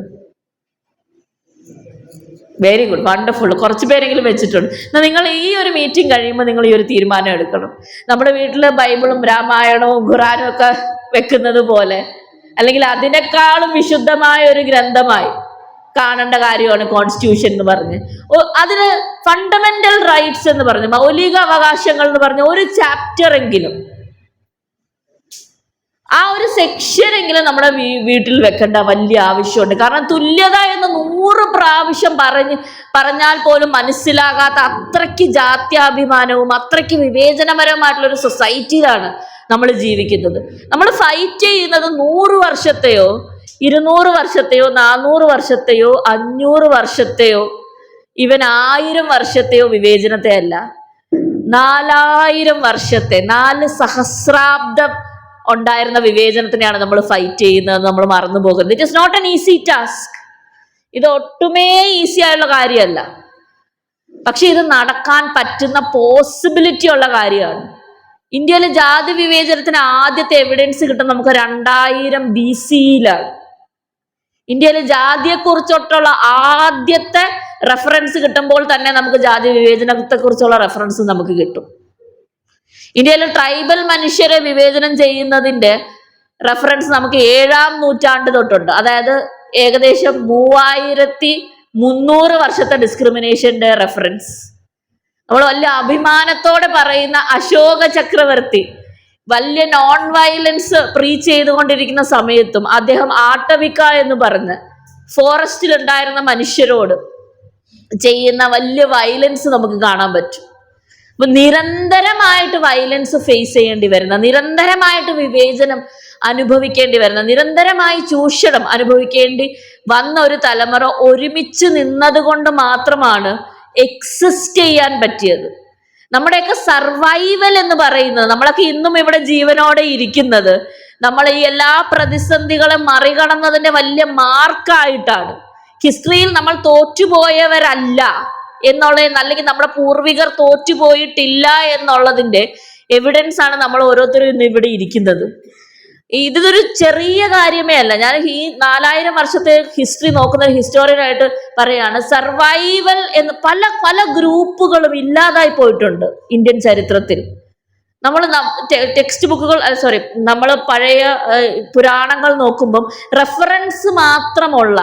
Very good, wonderful. കുറച്ച് പേരെങ്കിലും വെച്ചിട്ടുണ്ട്. നിങ്ങൾ ഈ ഒരു മീറ്റിംഗ് കഴിയുമ്പോൾ നിങ്ങൾ ഈ ഒരു തീരുമാനം എടുക്കണം. നമ്മുടെ വീട്ടിൽ ബൈബിളും രാമായണവും ഖുറാനും ഒക്കെ വെക്കുന്നത് പോലെ, അല്ലെങ്കിൽ അതിനേക്കാളും വിശുദ്ധമായ ഒരു ഗ്രന്ഥമായി കാണേണ്ട കാര്യമാണ് കോൺസ്റ്റിറ്റ്യൂഷൻ എന്ന് പറഞ്ഞ്. അതിന് ഫണ്ടമെന്റൽ റൈറ്റ്സ് എന്ന് പറഞ്ഞ്, മൗലിക അവകാശങ്ങൾ എന്ന് പറഞ്ഞ ഒരു ചാപ്റ്റർ എങ്കിലും, ആ ഒരു സെക്ഷൻ എങ്കിലും നമ്മുടെ വീട്ടിൽ വെക്കേണ്ട വലിയ ആവശ്യമുണ്ട്. കാരണം തുല്യത എന്ന് 100 പ്രാവശ്യം പറഞ്ഞാൽ പോലും മനസ്സിലാകാത്ത അത്രയ്ക്ക് ജാത്യാഭിമാനവും അത്രയ്ക്ക് വിവേചനപരമായിട്ടുള്ള ഒരു സൊസൈറ്റിയിലാണ് നമ്മൾ ജീവിക്കുന്നത്. നമ്മൾ ഫൈറ്റ് ചെയ്യുന്നത് 100 വർഷത്തെയോ 200 വർഷത്തെയോ 400 വർഷത്തെയോ 500 വർഷത്തെയോ ഇവൻ 1000 വർഷത്തെയോ വിവേചനത്തെ അല്ല, 4000 വർഷത്തെ 4 സഹസ്രാബ്ദം ഉണ്ടായിരുന്ന വിവേചനത്തിനെയാണ് നമ്മൾ ഫൈറ്റ് ചെയ്യുന്നത്. നമ്മൾ മറന്നു പോകുന്നത്. It is not an easy task. ഇത് ഒട്ടുമേ ഈസി ആയുള്ള കാര്യമല്ല. പക്ഷെ ഇത് നടക്കാൻ പറ്റുന്ന പോസിബിലിറ്റി ഉള്ള കാര്യമാണ്. ഇന്ത്യയിലെ ജാതി വിവേചനത്തിന് ആദ്യത്തെ എവിഡൻസ് കിട്ടുന്നത് നമുക്ക് 2000 BCയിലാണ്. ഇന്ത്യയിലെ ജാതിയെക്കുറിച്ചിട്ടുള്ള ആദ്യത്തെ റെഫറൻസ് കിട്ടുമ്പോൾ തന്നെ നമുക്ക് ജാതി വിവേചനത്തെ കുറിച്ചുള്ള റെഫറൻസ് നമുക്ക് കിട്ടും. ഇന്ത്യയിൽ ട്രൈബൽ മനുഷ്യരെ വിവേചനം ചെയ്യുന്നതിന്റെ റെഫറൻസ് നമുക്ക് 7ാം നൂറ്റാണ്ട് തൊട്ടുണ്ട്. അതായത് ഏകദേശം 3300 വർഷത്തെ ഡിസ്ക്രിമിനേഷന്റെ റെഫറൻസ്. നമ്മൾ വലിയ അഭിമാനത്തോടെ പറയുന്ന അശോക ചക്രവർത്തി വലിയ നോൺ വയലൻസ് പ്രീച്ച് ചെയ്തുകൊണ്ടിരിക്കുന്ന സമയത്തും അദ്ദേഹം ആട്ടവിക്ക എന്ന് പറഞ്ഞ് ഫോറസ്റ്റിൽ ഉണ്ടായിരുന്ന മനുഷ്യരോട് ചെയ്യുന്ന വലിയ വയലൻസ് നമുക്ക് കാണാൻ പറ്റും. അപ്പൊ നിരന്തരമായിട്ട് വയലൻസ് ഫേസ് ചെയ്യേണ്ടി വരുന്ന, നിരന്തരമായിട്ട് വിവേചനം അനുഭവിക്കേണ്ടി വരുന്ന, നിരന്തരമായി ചൂഷണം അനുഭവിക്കേണ്ടി വന്ന ഒരു തലമുറ ഒരുമിച്ച് നിന്നത് കൊണ്ട് മാത്രമാണ് എക്സിസ്റ്റ് ചെയ്യാൻ പറ്റിയത്. നമ്മുടെയൊക്കെ സർവൈവൽ എന്ന് പറയുന്നത്, നമ്മളൊക്കെ ഇന്നും ഇവിടെ ജീവനോടെ ഇരിക്കുന്നത് നമ്മൾ ഈ എല്ലാ പ്രതിസന്ധികളെ മറികടന്നതിന്റെ വലിയ മാർക്കായിട്ടാണ്. ഹിസ്റ്ററിയിൽ നമ്മൾ തോറ്റുപോയവരല്ല എന്നുള്ളത്, അല്ലെങ്കിൽ നമ്മുടെ പൂർവികർ തോറ്റുപോയിട്ടില്ല എന്നുള്ളതിന്റെ എവിഡൻസ് ആണ് നമ്മൾ ഓരോരുത്തരും ഇന്ന് ഇവിടെ ഇരിക്കുന്നത്. ഇതൊരു ചെറിയ കാര്യമേ അല്ല. ഞാൻ ഈ 4000 വർഷത്തെ ഹിസ്റ്ററി നോക്കുന്ന ഒരു ഹിസ്റ്റോറിയനായിട്ട് പറയാണ്, സർവൈവൽ എന്ന് പല ഗ്രൂപ്പുകളും ഇല്ലാതായി പോയിട്ടുണ്ട് ഇന്ത്യൻ ചരിത്രത്തിൽ. നമ്മൾ ടെക്സ്റ്റ് ബുക്കുകൾ, നമ്മൾ പഴയ പുരാണങ്ങൾ നോക്കുമ്പം റെഫറൻസ് മാത്രമുള്ള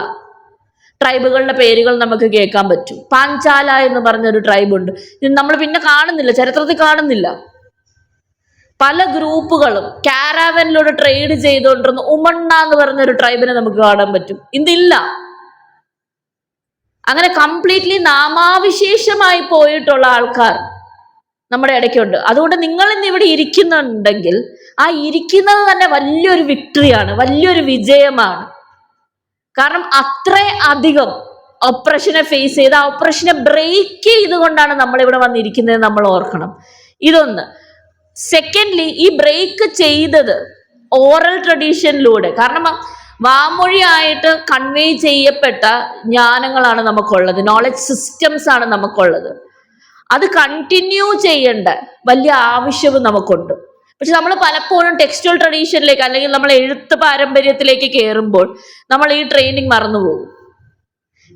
ട്രൈബുകളുടെ പേരുകൾ നമുക്ക് കേൾക്കാൻ പറ്റും. പാഞ്ചാല എന്ന് പറഞ്ഞൊരു ട്രൈബുണ്ട്, നമ്മൾ പിന്നെ കാണുന്നില്ല, ചരിത്രത്തിൽ കാണുന്നില്ല. പല ഗ്രൂപ്പുകളും കാരാവനിലൂടെ ട്രേഡ് ചെയ്തുകൊണ്ടിരുന്ന ഉമണ്ണ എന്ന് പറഞ്ഞൊരു ട്രൈബിനെ നമുക്ക് കാണാൻ പറ്റും. ഇതില്ല. അങ്ങനെ കംപ്ലീറ്റ്ലി നാമാവിശേഷമായി പോയിട്ടുള്ള ആൾക്കാർ നമ്മുടെ ഇടയ്ക്കുണ്ട്. അതുകൊണ്ട് നിങ്ങൾ ഇന്ന് ഇവിടെ ഇരിക്കുന്നുണ്ടെങ്കിൽ ആ ഇരിക്കുന്നത് തന്നെ വലിയൊരു വിക്ടറിയാണ്, വലിയൊരു വിജയമാണ്. കാരണം അധികം ഓപ്പറേഷനെ ഫേസ് ചെയ്ത് ആ ഓപ്പറേഷനെ ബ്രേക്ക് ചെയ്തുകൊണ്ടാണ് നമ്മളിവിടെ വന്നിരിക്കുന്നത് നമ്മൾ ഓർക്കണം. ഇതൊന്ന്. സെക്കൻഡ്ലി, ഈ ബ്രേക്ക് ചെയ്തത് ഓറൽ ട്രഡീഷനിലൂടെ. കാരണം വാമൊഴിയായിട്ട് കൺവേ ചെയ്യപ്പെട്ട ജ്ഞാനങ്ങളാണ് നമുക്കുള്ളത്, നോളജ് സിസ്റ്റംസ് ആണ് നമുക്കുള്ളത്. അത് കണ്ടിന്യൂ ചെയ്യേണ്ട വലിയ ആവശ്യവും നമുക്കുണ്ട്. പക്ഷെ നമ്മൾ പലപ്പോഴും ടെക്സ്റ്റൽ ട്രഡീഷനിലേക്ക് അല്ലെങ്കിൽ നമ്മൾ എഴുത്ത് പാരമ്പര്യത്തിലേക്ക് കയറുമ്പോൾ നമ്മൾ ഈ ട്രെയിനിങ് മറന്നുപോകും.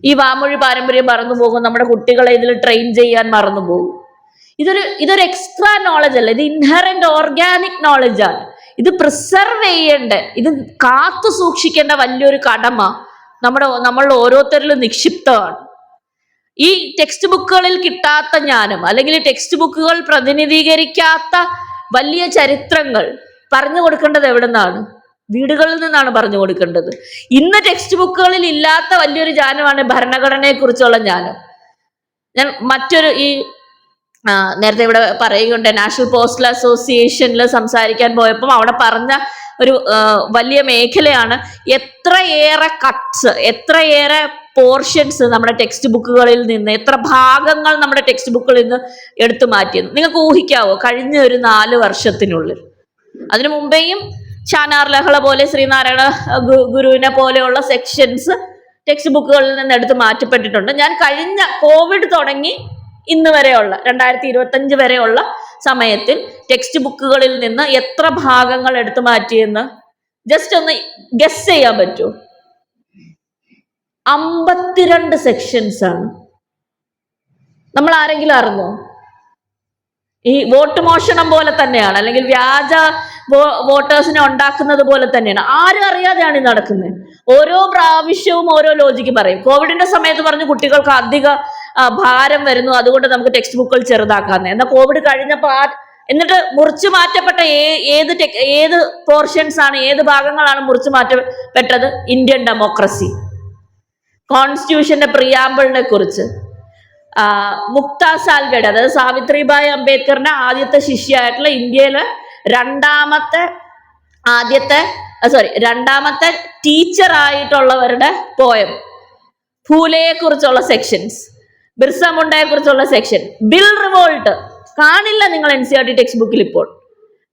ഈ വാമൊഴി പാരമ്പര്യം മറന്നുപോകും. നമ്മുടെ കുട്ടികളെ ഇതിൽ ട്രെയിൻ ചെയ്യാൻ മറന്നുപോകും. ഇതൊരു എക്സ്ട്രാ നോളജ് അല്ല, ഇത് ഇൻഹറന്റ് ഓർഗാനിക് നോളജ് ആണ്. ഇത് പ്രിസർവ് ചെയ്യേണ്ട, ഇത് കാത്തു സൂക്ഷിക്കേണ്ട വലിയൊരു കടമ നമ്മളുടെ ഓരോരുത്തരിലും നിക്ഷിപ്തമാണ്. ഈ ടെക്സ്റ്റ് ബുക്കുകളിൽ കിട്ടാത്ത ജ്ഞാനം അല്ലെങ്കിൽ ടെക്സ്റ്റ് ബുക്കുകൾ പ്രതിനിധീകരിക്കാത്ത വലിയ ചരിത്രങ്ങൾ പറഞ്ഞു കൊടുക്കേണ്ടത് എവിടെ നിന്നാണ്? വീടുകളിൽ നിന്നാണ് പറഞ്ഞു കൊടുക്കേണ്ടത്. ഇന്ന് ടെക്സ്റ്റ് ബുക്കുകളിൽ ഇല്ലാത്ത വലിയൊരു ജ്ഞാനമാണ് ഭരണഘടനയെ കുറിച്ചുള്ള ജ്ഞാനം. ഞാൻ മറ്റൊരു നേരത്തെ ഇവിടെ പറയുകയുണ്ട്, നാഷണൽ പോസ്റ്റൽ അസോസിയേഷനിൽ സംസാരിക്കാൻ പോയപ്പം അവിടെ പറഞ്ഞ ഒരു വലിയ മേഖലയാണ് എത്രയേറെ കട്ട്സ്, എത്രയേറെ പോർഷൻസ് നമ്മുടെ ടെക്സ്റ്റ് ബുക്കുകളിൽ നിന്ന്, എത്ര ഭാഗങ്ങൾ നമ്മുടെ ടെക്സ്റ്റ് ബുക്കുകളിൽ നിന്ന് എടുത്തു മാറ്റിയെന്ന് നിങ്ങൾക്ക് ഊഹിക്കാവോ? കഴിഞ്ഞ ഒരു 4 വർഷത്തിനുള്ളിൽ. അതിനു മുമ്പേയും ചാനാർ ലഹള പോലെ, ശ്രീനാരായണ ഗുരുവിനെ പോലെയുള്ള സെക്ഷൻസ് ടെക്സ്റ്റ് ബുക്കുകളിൽ നിന്ന് എടുത്ത് മാറ്റപ്പെട്ടിട്ടുണ്ട്. ഞാൻ കഴിഞ്ഞ കോവിഡ് തുടങ്ങി ഇന്ന് വരെയുള്ള 2025 വരെയുള്ള സമയത്തിൽ ടെക്സ്റ്റ് ബുക്കുകളിൽ നിന്ന് എത്ര ഭാഗങ്ങൾ എടുത്തു മാറ്റിയെന്ന് ജസ്റ്റ് ഒന്ന് ഗസ് ചെയ്യാൻ പറ്റുമോ? 52 സെക്ഷൻസ് ആണ്. നമ്മൾ ആരെങ്കിലും അറിഞ്ഞോ? ഈ വോട്ട് മോഷണം പോലെ തന്നെയാണ്, അല്ലെങ്കിൽ വ്യാജ വോട്ടേഴ്സിനെ ഉണ്ടാക്കുന്നത് പോലെ തന്നെയാണ്. ആരും അറിയാതെയാണ് ഇത് നടക്കുന്നത്. ഓരോ പ്രാവശ്യവും ഓരോ ലോജിക്ക് പറയും. കോവിഡിന്റെ സമയത്ത് പറഞ്ഞു കുട്ടികൾക്ക് അധിക ഭാരം വരുന്നു, അതുകൊണ്ട് നമുക്ക് ടെക്സ്റ്റ് ബുക്കുകൾ ചെറുതാക്കാന്ന്. എന്നാൽ കോവിഡ് കഴിഞ്ഞപ്പോൾ എന്നിട്ട് മുറിച്ചു മാറ്റപ്പെട്ട ഏത് പോർഷൻസ് ആണ്, ഏത് ഭാഗങ്ങളാണ് മുറിച്ചു മാറ്റപ്പെട്ടത്? ഇന്ത്യൻ ഡെമോക്രസി, കോൺസ്റ്റിറ്റ്യൂഷന്റെ പ്രിയാമ്പിളിനെ കുറിച്ച്, മുക്താ സാൽവയുടെ, അതായത് സാവിത്രിബായി അംബേദ്കറിന്റെ ആദ്യത്തെ ശിഷ്യയായിട്ടുള്ള ഇന്ത്യയിലെ രണ്ടാമത്തെ ടീച്ചർ ആയിട്ടുള്ളവരുടെ പോയം, ഫൂലെയെ കുറിച്ചുള്ള സെക്ഷൻസ്, ബിർസ മുണ്ടയെ കുറിച്ചുള്ള സെക്ഷൻ, ബിൽ റിവോൾട്ട് കാണില്ല നിങ്ങൾ NCERT ടെക്സ്റ്റ് ബുക്കിൽ. ഇപ്പോൾ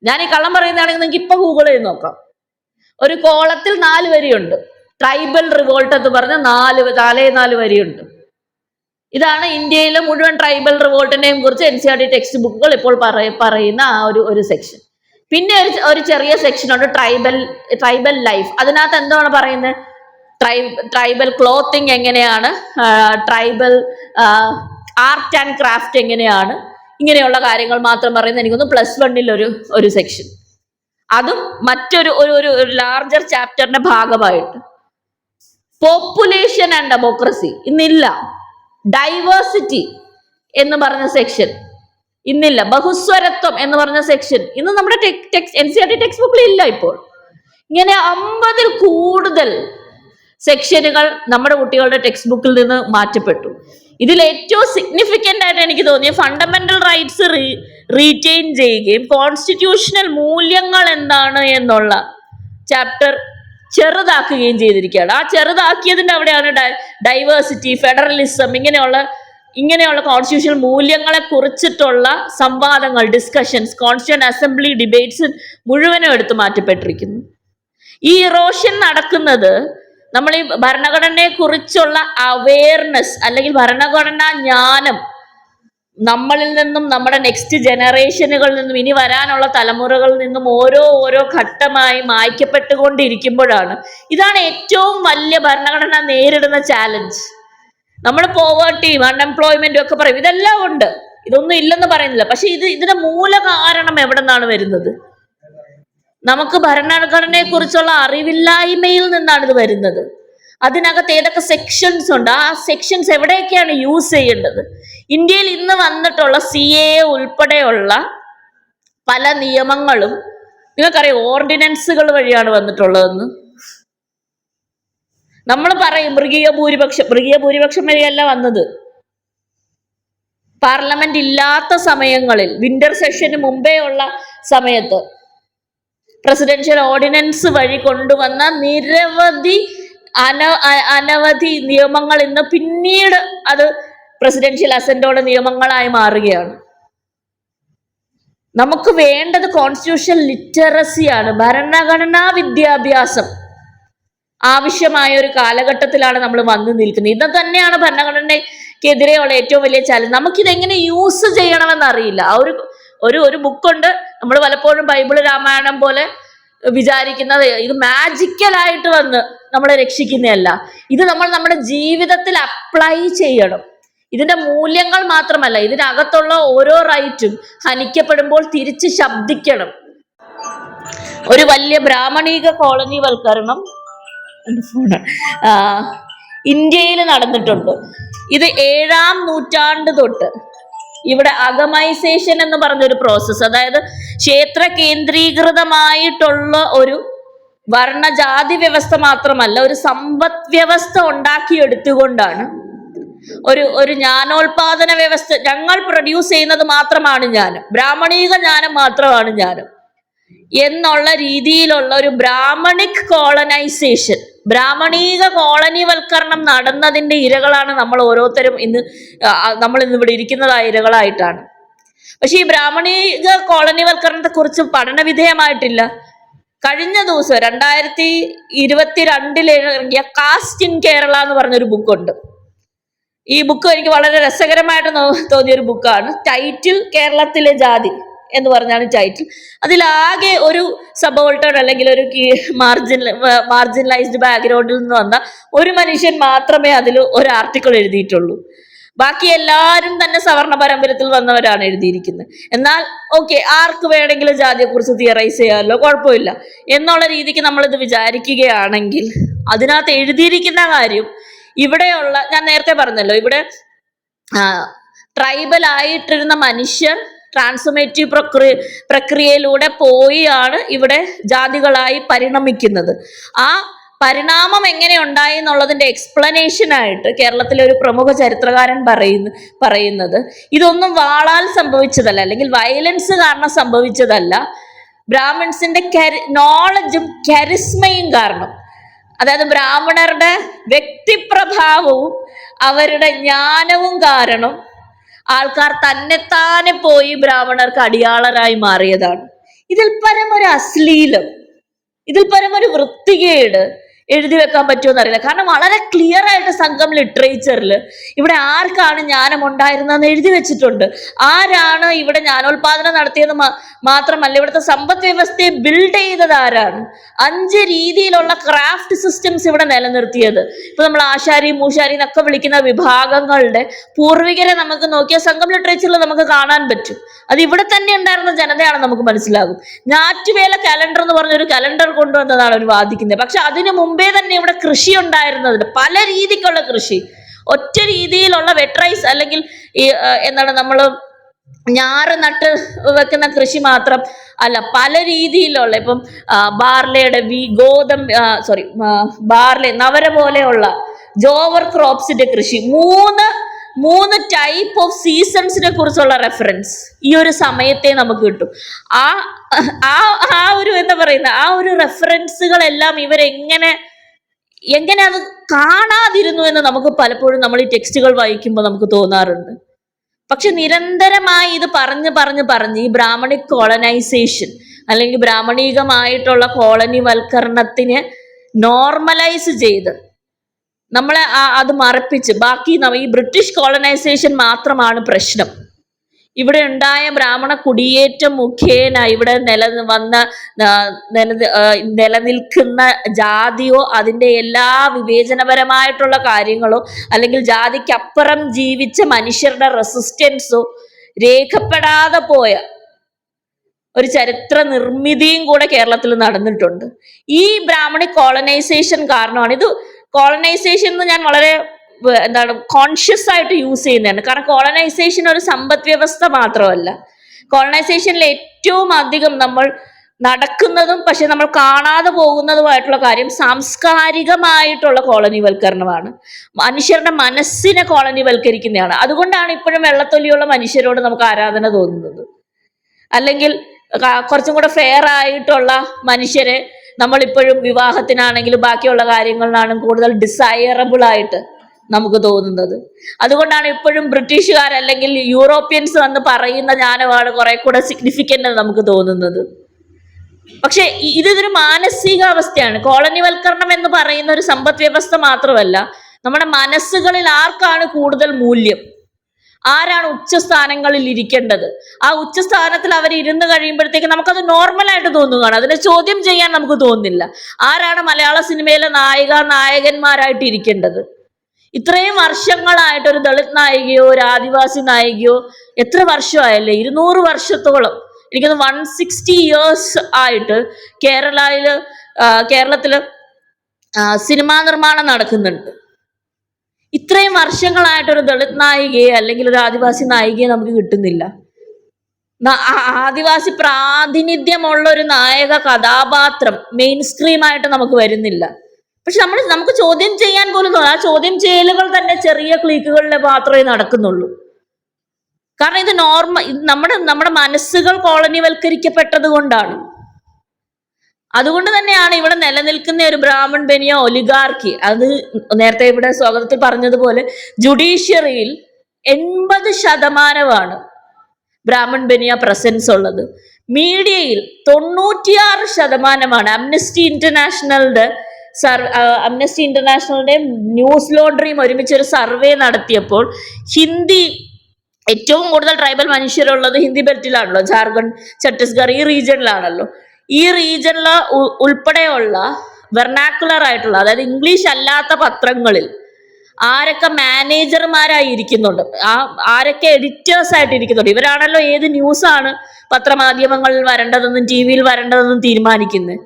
ഞാൻ ഈ കള്ളം പറയുന്നതാണെങ്കിൽ നിങ്ങൾക്ക് ഇപ്പൊ ഗൂഗിൾ ചെയ്ത് നോക്കാം. ഒരു കോളത്തിൽ 4 വരിയുണ്ട്. ട്രൈബൽ റിവോൾട്ട് എന്ന് പറഞ്ഞ 4 വരിയുണ്ട്. ഇതാണ് ഇന്ത്യയിലെ മുഴുവൻ ട്രൈബൽ റിവോൾട്ടിനെയും കുറിച്ച് NCERT ടെക്സ്റ്റ് ബുക്കുകൾ ഇപ്പോൾ പറയുന്ന ആ ഒരു സെക്ഷൻ. പിന്നെ ഒരു ചെറിയ സെക്ഷൻ ഉണ്ട്, ട്രൈബൽ ലൈഫ്. അതിനകത്ത് എന്താണ് പറയുന്നത്? ട്രൈബൽ ക്ലോത്തിങ് എങ്ങനെയാണ്, ട്രൈബൽ ആർട്ട് ആൻഡ് ക്രാഫ്റ്റ് എങ്ങനെയാണ്, ഇങ്ങനെയുള്ള കാര്യങ്ങൾ മാത്രം പറയുന്നത്. എനിക്കൊന്ന് +1 ഒരു സെക്ഷൻ. അതും മറ്റൊരു ഒരു ലാർജർ ചാപ്റ്ററിന്റെ ഭാഗമായിട്ട്. പോപ്പുലേഷൻ ആൻഡ് ഡെമോക്രസി ഇന്നില്ല. ഡൈവേഴ്സിറ്റി എന്ന് പറഞ്ഞ സെക്ഷൻ ഇന്നില്ല. ബഹുസ്വരത്വം എന്ന് പറഞ്ഞ സെക്ഷൻ ഇന്ന് നമ്മുടെ NCERT ടെക്സ്റ്റ് ബുക്കിൽ ഇല്ല. ഇപ്പോൾ ഇങ്ങനെ 50-ൽ കൂടുതൽ സെക്ഷനുകൾ നമ്മുടെ കുട്ടികളുടെ ടെക്സ്റ്റ് ബുക്കിൽ നിന്ന് മാറ്റപ്പെട്ടു. ഇതിൽ ഏറ്റവും സിഗ്നിഫിക്കന്റ് ആയിട്ട് എനിക്ക് തോന്നിയ ഫണ്ടമെന്റൽ റൈറ്റ്സ് റീറ്റെയിൻ ചെയ്യുകയും കോൺസ്റ്റിറ്റ്യൂഷണൽ മൂല്യങ്ങൾ എന്താണ് എന്നുള്ള ചാപ്റ്റർ ചെറുതാക്കുകയും ചെയ്തിരിക്കുകയാണ്. ആ ചെറുതാക്കിയതിന്റെ അവിടെയാണ് ഡൈവേഴ്സിറ്റി, ഫെഡറലിസം, ഇങ്ങനെയുള്ള കോൺസ്റ്റിറ്റ്യൂഷണൽ മൂല്യങ്ങളെ കുറിച്ചിട്ടുള്ള സംവാദങ്ങൾ, ഡിസ്കഷൻസ്, കോൺസ്റ്റിറ്റ്യൂന്റ് അസംബ്ലി ഡിബേറ്റ്സ് മുഴുവനും എടുത്തു മാറ്റപ്പെട്ടിരിക്കുന്നു. ഈ ഇറോഷൻ നടക്കുന്നത് നമ്മൾ ഈ ഭരണഘടനയെ കുറിച്ചുള്ള അവയർനെസ് അല്ലെങ്കിൽ ഭരണഘടനാ ജ്ഞാനം നമ്മളിൽ നിന്നും, നമ്മുടെ നെക്സ്റ്റ് ജനറേഷനുകളിൽ നിന്നും, ഇനി വരാനുള്ള തലമുറകളിൽ നിന്നും ഓരോ ഘട്ടമായി മായ്ക്കപ്പെട്ടുകൊണ്ടിരിക്കുമ്പോഴാണ്. ഇതാണ് ഏറ്റവും വലിയ ഭരണഘടന നേരിടുന്ന ചാലഞ്ച്. നമ്മൾ പോവേർട്ടിയും അൺഎംപ്ലോയ്മെന്റും ഒക്കെ പറയും, ഇതെല്ലാം ഉണ്ട്, ഇതൊന്നും ഇല്ലെന്ന് പറയുന്നില്ല. പക്ഷെ ഇതിന്റെ മൂല കാരണം എവിടെ നിന്നാണ് വരുന്നത്? നമുക്ക് ഭരണഘടനയെ കുറിച്ചുള്ള അറിവില്ലായ്മയിൽ നിന്നാണ് ഇത് വരുന്നത്. അതിനകത്ത് ഏതൊക്കെ സെക്ഷൻസ് ഉണ്ട്, ആ സെക്ഷൻസ് എവിടെയൊക്കെയാണ് യൂസ് ചെയ്യേണ്ടത്? ഇന്ത്യയിൽ ഇന്ന് വന്നിട്ടുള്ള CAA ഉൾപ്പെടെയുള്ള പല നിയമങ്ങളും നിങ്ങൾക്കറിയാം ഓർഡിനൻസുകൾ വഴിയാണ് വന്നിട്ടുള്ളതെന്ന്. നമ്മൾ പറയും മൃഗീയ ഭൂരിപക്ഷം വഴിയല്ല വന്നത്. പാർലമെന്റ് ഇല്ലാത്ത സമയങ്ങളിൽ, വിന്റർ സെഷന് മുമ്പേ ഉള്ള സമയത്ത് പ്രസിഡൻഷ്യൽ ഓർഡിനൻസ് വഴി കൊണ്ടുവന്ന അനവധി നിയമങ്ങൾ ഇന്ന് പിന്നീട് അത് പ്രസിഡൻഷ്യൽ അസന്റോടെ നിയമങ്ങളായി മാറുകയാണ്. നമുക്ക് വേണ്ടത് കോൺസ്റ്റിറ്റ്യൂഷൻ ലിറ്ററസിയാണ്, ഭരണഘടനാ വിദ്യാഭ്യാസം. ആവശ്യമായ ഒരു കാലഘട്ടത്തിലാണ് നമ്മൾ വന്നു നിൽക്കുന്നത്. ഇത് തന്നെയാണ് ഭരണഘടനയ്ക്കെതിരെയുള്ള ഏറ്റവും വലിയ ചാലഞ്ച്. നമുക്കിത് എങ്ങനെ യൂസ് ചെയ്യണമെന്ന് അറിയില്ല. ആ ഒരു ബുക്കുണ്ട്, നമ്മൾ പലപ്പോഴും ബൈബിള് രാമായണം പോലെ വിചാരിക്കുന്നത് ഇത് മാജിക്കലായിട്ട് വന്ന് നമ്മളെ രക്ഷിക്കുന്നതല്ല. ഇത് നമ്മൾ നമ്മുടെ ജീവിതത്തിൽ അപ്ലൈ ചെയ്യണം. ഇതിന്റെ മൂല്യങ്ങൾ മാത്രമല്ല, ഇതിനകത്തുള്ള ഓരോ റൈറ്റും ഹനിക്കപ്പെടുമ്പോൾ തിരിച്ച് ശബ്ദിക്കണം. ഒരു വലിയ ബ്രാഹ്മണീക കോളനിവൽക്കരണം ഇന്ത്യയിൽ നടന്നിട്ടുണ്ട്. ഇത് 7-ാം നൂറ്റാണ്ട് തൊട്ട് ഇവിടെ അഗമൈസേഷൻ എന്ന് പറഞ്ഞൊരു പ്രോസസ്സ്, അതായത് ക്ഷേത്ര കേന്ദ്രീകൃതമായിട്ടുള്ള ഒരു വർണ്ണജാതി വ്യവസ്ഥ മാത്രമല്ല, ഒരു സമ്പദ് വ്യവസ്ഥ ഉണ്ടാക്കിയെടുത്തുകൊണ്ടാണ് ഒരു ജ്ഞാനോൽപാദന വ്യവസ്ഥ. ഞങ്ങൾ പ്രൊഡ്യൂസ് ചെയ്യുന്നത് മാത്രമാണ് ജ്ഞാനം, ബ്രാഹ്മണീക ജ്ഞാനം മാത്രമാണ് ജ്ഞാനം എന്നുള്ള രീതിയിലുള്ള ഒരു ബ്രാഹ്മണിക് കോളനൈസേഷൻ, ബ്രാഹ്മണീക കോളനിവൽക്കരണം നടന്നതിന്റെ ഇരകളാണ് നമ്മൾ ഓരോരുത്തരും. നമ്മൾ ഇന്ന് ഇവിടെ ഇരിക്കുന്നതായ ഇരകളായിട്ടാണ്. പക്ഷെ ഈ ബ്രാഹ്മണീക കോളനിവൽക്കരണത്തെ കുറിച്ച് പഠനവിധേയമായിട്ടില്ല. കഴിഞ്ഞ ദിവസം 2022 ഇറങ്ങിയ കാസ്റ്റ് ഇൻ കേരള എന്ന് പറഞ്ഞൊരു ബുക്കുണ്ട്. ഈ ബുക്ക് എനിക്ക് വളരെ രസകരമായിട്ട് തോന്നിയൊരു ബുക്കാണ്. ടൈറ്റിൽ കേരളത്തിലെ ജാതി എന്ന് പറഞ്ഞാണ് ടൈറ്റിൽ. അതിലാകെ ഒരു സബോൾട്ടേൺ അല്ലെങ്കിൽ ഒരു മാർജിനലൈസ്ഡ് ബാക്ക്ഗ്രൗണ്ടിൽ നിന്ന് വന്ന ഒരു മനുഷ്യൻ മാത്രമേ അതിൽ ഒരു ആർട്ടിക്കിൾ എഴുതിയിട്ടുള്ളൂ. ബാക്കി എല്ലാവരും തന്നെ സവർണ പരമ്പരത്തിൽ വന്നവരാണ് എഴുതിയിരിക്കുന്നത്. എന്നാൽ ഓക്കെ, ആർക്ക് വേണമെങ്കിലും ജാതിയെ കുറിച്ച് തിയറൈസ് ചെയ്യാമല്ലോ, കുഴപ്പമില്ല എന്നുള്ള രീതിക്ക് നമ്മളിത് വിചാരിക്കുകയാണെങ്കിൽ അതിനകത്ത് എഴുതിയിരിക്കുന്ന കാര്യം ഇവിടെയുള്ള, ഞാൻ നേരത്തെ പറഞ്ഞല്ലോ, ഇവിടെ ട്രൈബൽ ആയിട്ടിരുന്ന മനുഷ്യർ ട്രാൻസ്ഫോർമേറ്റീവ് പ്രക്രിയയിലൂടെ പോയാണ് ഇവിടെ ജാതികളായി പരിണമിക്കുന്നത്. ആ പരിണാമം എങ്ങനെ ഉണ്ടായി എന്നുള്ളതിന്റെ എക്സ്പ്ലനേഷൻ ആയിട്ട് കേരളത്തിലെ ഒരു പ്രമുഖ ചരിത്രകാരൻ പറയുന്നത് ഇതൊന്നും വാളാൽ സംഭവിച്ചതല്ല, അല്ലെങ്കിൽ വയലൻസ് കാരണം സംഭവിച്ചതല്ല, ബ്രാഹ്മിൺസിന്റെ നോളജും കരിസ്മയും കാരണം, അതായത് ബ്രാഹ്മണരുടെ വ്യക്തിപ്രഭാവവും അവരുടെ ജ്ഞാനവും കാരണം ആൾക്കാർ തന്നെത്താനെ പോയി ബ്രാഹ്മണർക്ക് അടിയാളരായി മാറിയതാണ്. ഇതിൽ പരം ഒരു അശ്ലീലം, ഇതിൽ പരം ഒരു വൃത്തികേട് എഴുതി വെക്കാൻ പറ്റുമെന്ന് അറിയില്ല. കാരണം വളരെ ക്ലിയർ ആയിട്ട് സംഘം ലിറ്ററേച്ചറിൽ ഇവിടെ ആർക്കാണ് ജ്ഞാനം ഉണ്ടായിരുന്നതെന്ന് എഴുതി വെച്ചിട്ടുണ്ട്. ആരാണ് ഇവിടെ ജ്ഞാനോൽപാദനം നടത്തിയെന്ന് മാത്രമല്ല, ഇവിടുത്തെ സമ്പദ് വ്യവസ്ഥയെ ബിൽഡ് ചെയ്തത് ആരാണ്, 5 രീതിയിലുള്ള ക്രാഫ്റ്റ് സിസ്റ്റംസ് ഇവിടെ നിലനിർത്തിയത്. ഇപ്പൊ നമ്മൾ ആശാരി മൂശാരി എന്നൊക്കെ വിളിക്കുന്ന വിഭാഗങ്ങളുടെ പൂർവികരെ നമുക്ക് നോക്കിയാൽ സംഘം ലിറ്ററേച്ചറിൽ നമുക്ക് കാണാൻ പറ്റും. അത് ഇവിടെ തന്നെ ഉണ്ടായിരുന്ന ജനതയാണ് നമുക്ക് മനസ്സിലാകും. ഞാറ്റുവേല കലണ്ടർ എന്ന് പറഞ്ഞൊരു കലണ്ടർ കൊണ്ടുവന്നതാണ് അവർ വാദിക്കുന്നത്. പക്ഷെ അതിനു മുമ്പേ തന്നെ ഇവിടെ കൃഷി ഉണ്ടായിരുന്നതിന്, പല രീതിക്കുള്ള കൃഷി, ഒറ്റ രീതിയിലുള്ള വെട്രൈസ് അല്ലെങ്കിൽ എന്താണ് നമ്മൾ ഞാറ് നട്ട് വെക്കുന്ന കൃഷി മാത്രം അല്ല, പല രീതിയിലുള്ള, ഇപ്പം ബാർലയുടെ ബാർലി, നവര പോലെയുള്ള ജോവർ ക്രോപ്സിന്റെ കൃഷി, മൂന്ന് ടൈപ്പ് ഓഫ് സീസൺസിനെ കുറിച്ചുള്ള റെഫറൻസ് ഈ ഒരു സമയത്തെ നമുക്ക് കിട്ടും. ആ ഒരു എന്താ പറയുന്ന ആ ഒരു റെഫറൻസുകളെല്ലാം ഇവരെങ്ങനെ അത് കാണാതിരുന്നു എന്ന് നമുക്ക് പലപ്പോഴും നമ്മൾ ഈ ടെക്സ്റ്റുകൾ വായിക്കുമ്പോൾ നമുക്ക് തോന്നാറുണ്ട്. പക്ഷെ നിരന്തരമായി ഇത് പറഞ്ഞ് ഈ ബ്രാഹ്മണിക് കോളനൈസേഷൻ അല്ലെങ്കിൽ ബ്രാഹ്മണീകമായിട്ടുള്ള കോളനിവൽക്കരണത്തിനെ നോർമലൈസ് ചെയ്ത് നമ്മളെ അത് മറപ്പിച്ച് ബാക്കി ഈ ബ്രിട്ടീഷ് കോളനൈസേഷൻ മാത്രമാണ് ഇവിടെ ഉണ്ടായ ബ്രാഹ്മണ കുടിയേറ്റം മുഖേന ഇവിടെ നിലനിൽക്കുന്ന ജാതിയോ അതിൻ്റെ എല്ലാ വിവേചനപരമായിട്ടുള്ള കാര്യങ്ങളോ അല്ലെങ്കിൽ ജാതിക്കപ്പുറം ജീവിച്ച മനുഷ്യരുടെ റെസിസ്റ്റൻസോ രേഖപ്പെടാതെ പോയ ഒരു ചരിത്ര നിർമ്മിതിയും കൂടെ കേരളത്തിൽ നടന്നിട്ടുണ്ട്. ഈ ബ്രാഹ്മണിക് കോളനൈസേഷൻ കാരണമാണ് ഇത്. കോളനൈസേഷൻ എന്ന് ഞാൻ വളരെ കോൺഷ്യസ് ആയിട്ട് യൂസ് ചെയ്യുന്നതാണ്. കാരണം കോളനൈസേഷൻ ഒരു സമ്പദ് വ്യവസ്ഥ മാത്രമല്ല, കോളനൈസേഷനിൽ ഏറ്റവും അധികം നമ്മൾ നടക്കുന്നതും പക്ഷെ നമ്മൾ കാണാതെ പോകുന്നതുമായിട്ടുള്ള കാര്യം സാംസ്കാരികമായിട്ടുള്ള കോളനിവൽക്കരണമാണ്. മനുഷ്യരുടെ മനസ്സിനെ കോളനിവൽക്കരിക്കുന്നതാണ്. അതുകൊണ്ടാണ് ഇപ്പോഴും വെള്ളത്തൊലിയുള്ള മനുഷ്യരോട് നമുക്ക് ആരാധന തോന്നുന്നത്. അല്ലെങ്കിൽ കുറച്ചും കൂടെ ഫെയർ ആയിട്ടുള്ള മനുഷ്യരെ നമ്മളിപ്പോഴും വിവാഹത്തിനാണെങ്കിലും ബാക്കിയുള്ള കാര്യങ്ങളിലാണെങ്കിലും കൂടുതൽ ഡിസൈറബിൾ ആയിട്ട് നമുക്ക് തോന്നുന്നത്. അതുകൊണ്ടാണ് ഇപ്പോഴും ബ്രിട്ടീഷുകാർ അല്ലെങ്കിൽ യൂറോപ്യൻസ് വന്ന് പറയുന്ന ജ്ഞാനമാണ് കുറെ കൂടെ സിഗ്നിഫിക്കൻ്റ് നമുക്ക് തോന്നുന്നത്. പക്ഷെ ഇതൊരു മാനസികാവസ്ഥയാണ്. കോളനിവൽക്കരണം എന്ന് പറയുന്ന ഒരു സമ്പദ് വ്യവസ്ഥ മാത്രമല്ല, നമ്മുടെ മനസ്സുകളിൽ ആർക്കാണ് കൂടുതൽ മൂല്യം, ആരാണ് ഉച്ചസ്ഥാനങ്ങളിൽ ഇരിക്കേണ്ടത്, ആ ഉച്ചസ്ഥാനത്തിൽ അവർ ഇരുന്ന് കഴിയുമ്പോഴത്തേക്ക് നമുക്കത് നോർമലായിട്ട് തോന്നുകയാണ്. അതിനെ ചോദ്യം ചെയ്യാൻ നമുക്ക് തോന്നുന്നില്ല. ആരാണ് മലയാള സിനിമയിലെ നായകന്മാരായിട്ട് ഇരിക്കേണ്ടത്? ഇത്രയും വർഷങ്ങളായിട്ട് ഒരു ദളിത് നായികയോ ഒരു ആദിവാസി നായികയോ, എത്ര വർഷമായല്ലേ, 200 വർഷത്തോളം, എനിക്കത് 160 years ആയിട്ട് കേരളത്തില് സിനിമാ നിർമ്മാണം നടക്കുന്നുണ്ട്. ഇത്രയും വർഷങ്ങളായിട്ട് ഒരു ദളിത് നായികയെ അല്ലെങ്കിൽ ഒരു ആദിവാസി നായികയെ നമുക്ക് കിട്ടുന്നില്ല. ആദിവാസി പ്രാതിനിധ്യമുള്ള ഒരു നായക കഥാപാത്രം മെയിൻ സ്ട്രീം ആയിട്ട് നമുക്ക് വരുന്നില്ല. പക്ഷെ നമുക്ക് ചോദ്യം ചെയ്യാൻ പോലും തോന്നും. ആ ചോദ്യം ചെയ്യലുകൾ തന്നെ ചെറിയ ക്ലിക്കുകളിൽ മാത്രമേ നടക്കുന്നുള്ളൂ. കാരണം ഇത് നമ്മുടെ മനസ്സുകൾ കോളനിവൽക്കരിക്കപ്പെട്ടത് കൊണ്ടാണ്. അതുകൊണ്ട് തന്നെയാണ് ഇവിടെ നിലനിൽക്കുന്ന ഒരു ബ്രാഹ്മൺ ബനിയ ഒലിഗാർക്കി. അത് നേരത്തെ ഇവിടെ സ്വാഗതത്തിൽ പറഞ്ഞതുപോലെ ജുഡീഷ്യറിയിൽ 80% ബ്രാഹ്മൺ ബനിയ പ്രസൻസ് ഉള്ളത്. മീഡിയയിൽ 96%. അംനസ്റ്റി ഇന്റർനാഷണലിന്റെ ന്യൂസ് ലോണ്ടറിയും ഒരുമിച്ച് ഒരു സർവേ നടത്തിയപ്പോൾ ഹിന്ദി ഏറ്റവും കൂടുതൽ ട്രൈബൽ മനുഷ്യരുള്ളത് ഹിന്ദി ബെൽറ്റിലാണല്ലോ, ജാർഖണ്ഡ്, ഛത്തീസ്ഗഡ് ഈ റീജിയനിലാണല്ലോ. ഈ റീജിയനിൽ ഉൾപ്പെടെയുള്ള വെർണാക്കുലർ ആയിട്ടുള്ള, അതായത് ഇംഗ്ലീഷ് അല്ലാത്ത പത്രങ്ങളിൽ ആരൊക്കെ മാനേജർമാരായി ഇരിക്കുന്നുണ്ട്, ആരൊക്കെ എഡിറ്റേഴ്സ് ആയിട്ട് ഇരിക്കുന്നുണ്ട്, ഇവരാണല്ലോ ഏത് ന്യൂസാണ് പത്രമാധ്യമങ്ങളിൽ വരേണ്ടതെന്നും TV യിൽ വരേണ്ടതെന്നും തീരുമാനിക്കുന്നത്.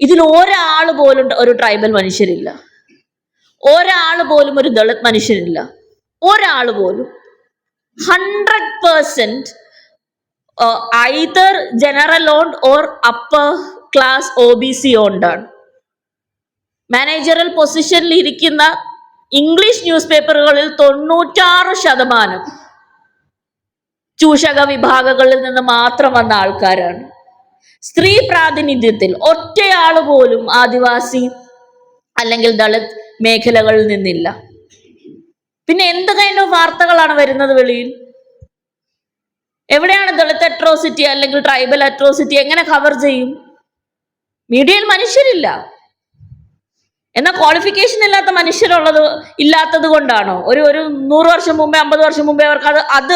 ഇതിൽ ഒരാൾ പോലും ഒരു ട്രൈബൽ മനുഷ്യരില്ല, ഒരാൾ പോലും ഒരു ദളിത് മനുഷ്യരില്ല, ഒരാൾ പോലും. 100% either general owned or upper class OBC owned ആണ്. മാനേജറൽ പൊസിഷനിൽ ഇരിക്കുന്ന ഇംഗ്ലീഷ് ന്യൂസ് പേപ്പറുകളിൽ 96% ചൂഷക വിഭാഗങ്ങളിൽ നിന്ന് മാത്രം വന്ന ആൾക്കാരാണ്. സ്ത്രീ പ്രാതിനിധ്യത്തിൽ ഒറ്റയാള് പോലും ആദിവാസി അല്ലെങ്കിൽ ദളിത് മേഖലകളിൽ നിന്നില്ല. പിന്നെ എന്ത് കൈൻഡ് ഓഫ് വാർത്തകളാണ് വരുന്നത് വെളിയിൽ? എവിടെയാണ് ദളിത് അട്രോസിറ്റി അല്ലെങ്കിൽ ട്രൈബൽ അട്രോസിറ്റി എങ്ങനെ കവർ ചെയ്യും? മീഡിയയിൽ മനുഷ്യരില്ല. എന്നാൽ ക്വാളിഫിക്കേഷൻ ഇല്ലാത്ത ഇല്ലാത്തത് കൊണ്ടാണോ ഒരു 100 വർഷം മുമ്പേ 50 വർഷം മുമ്പേ അവർക്ക് അത്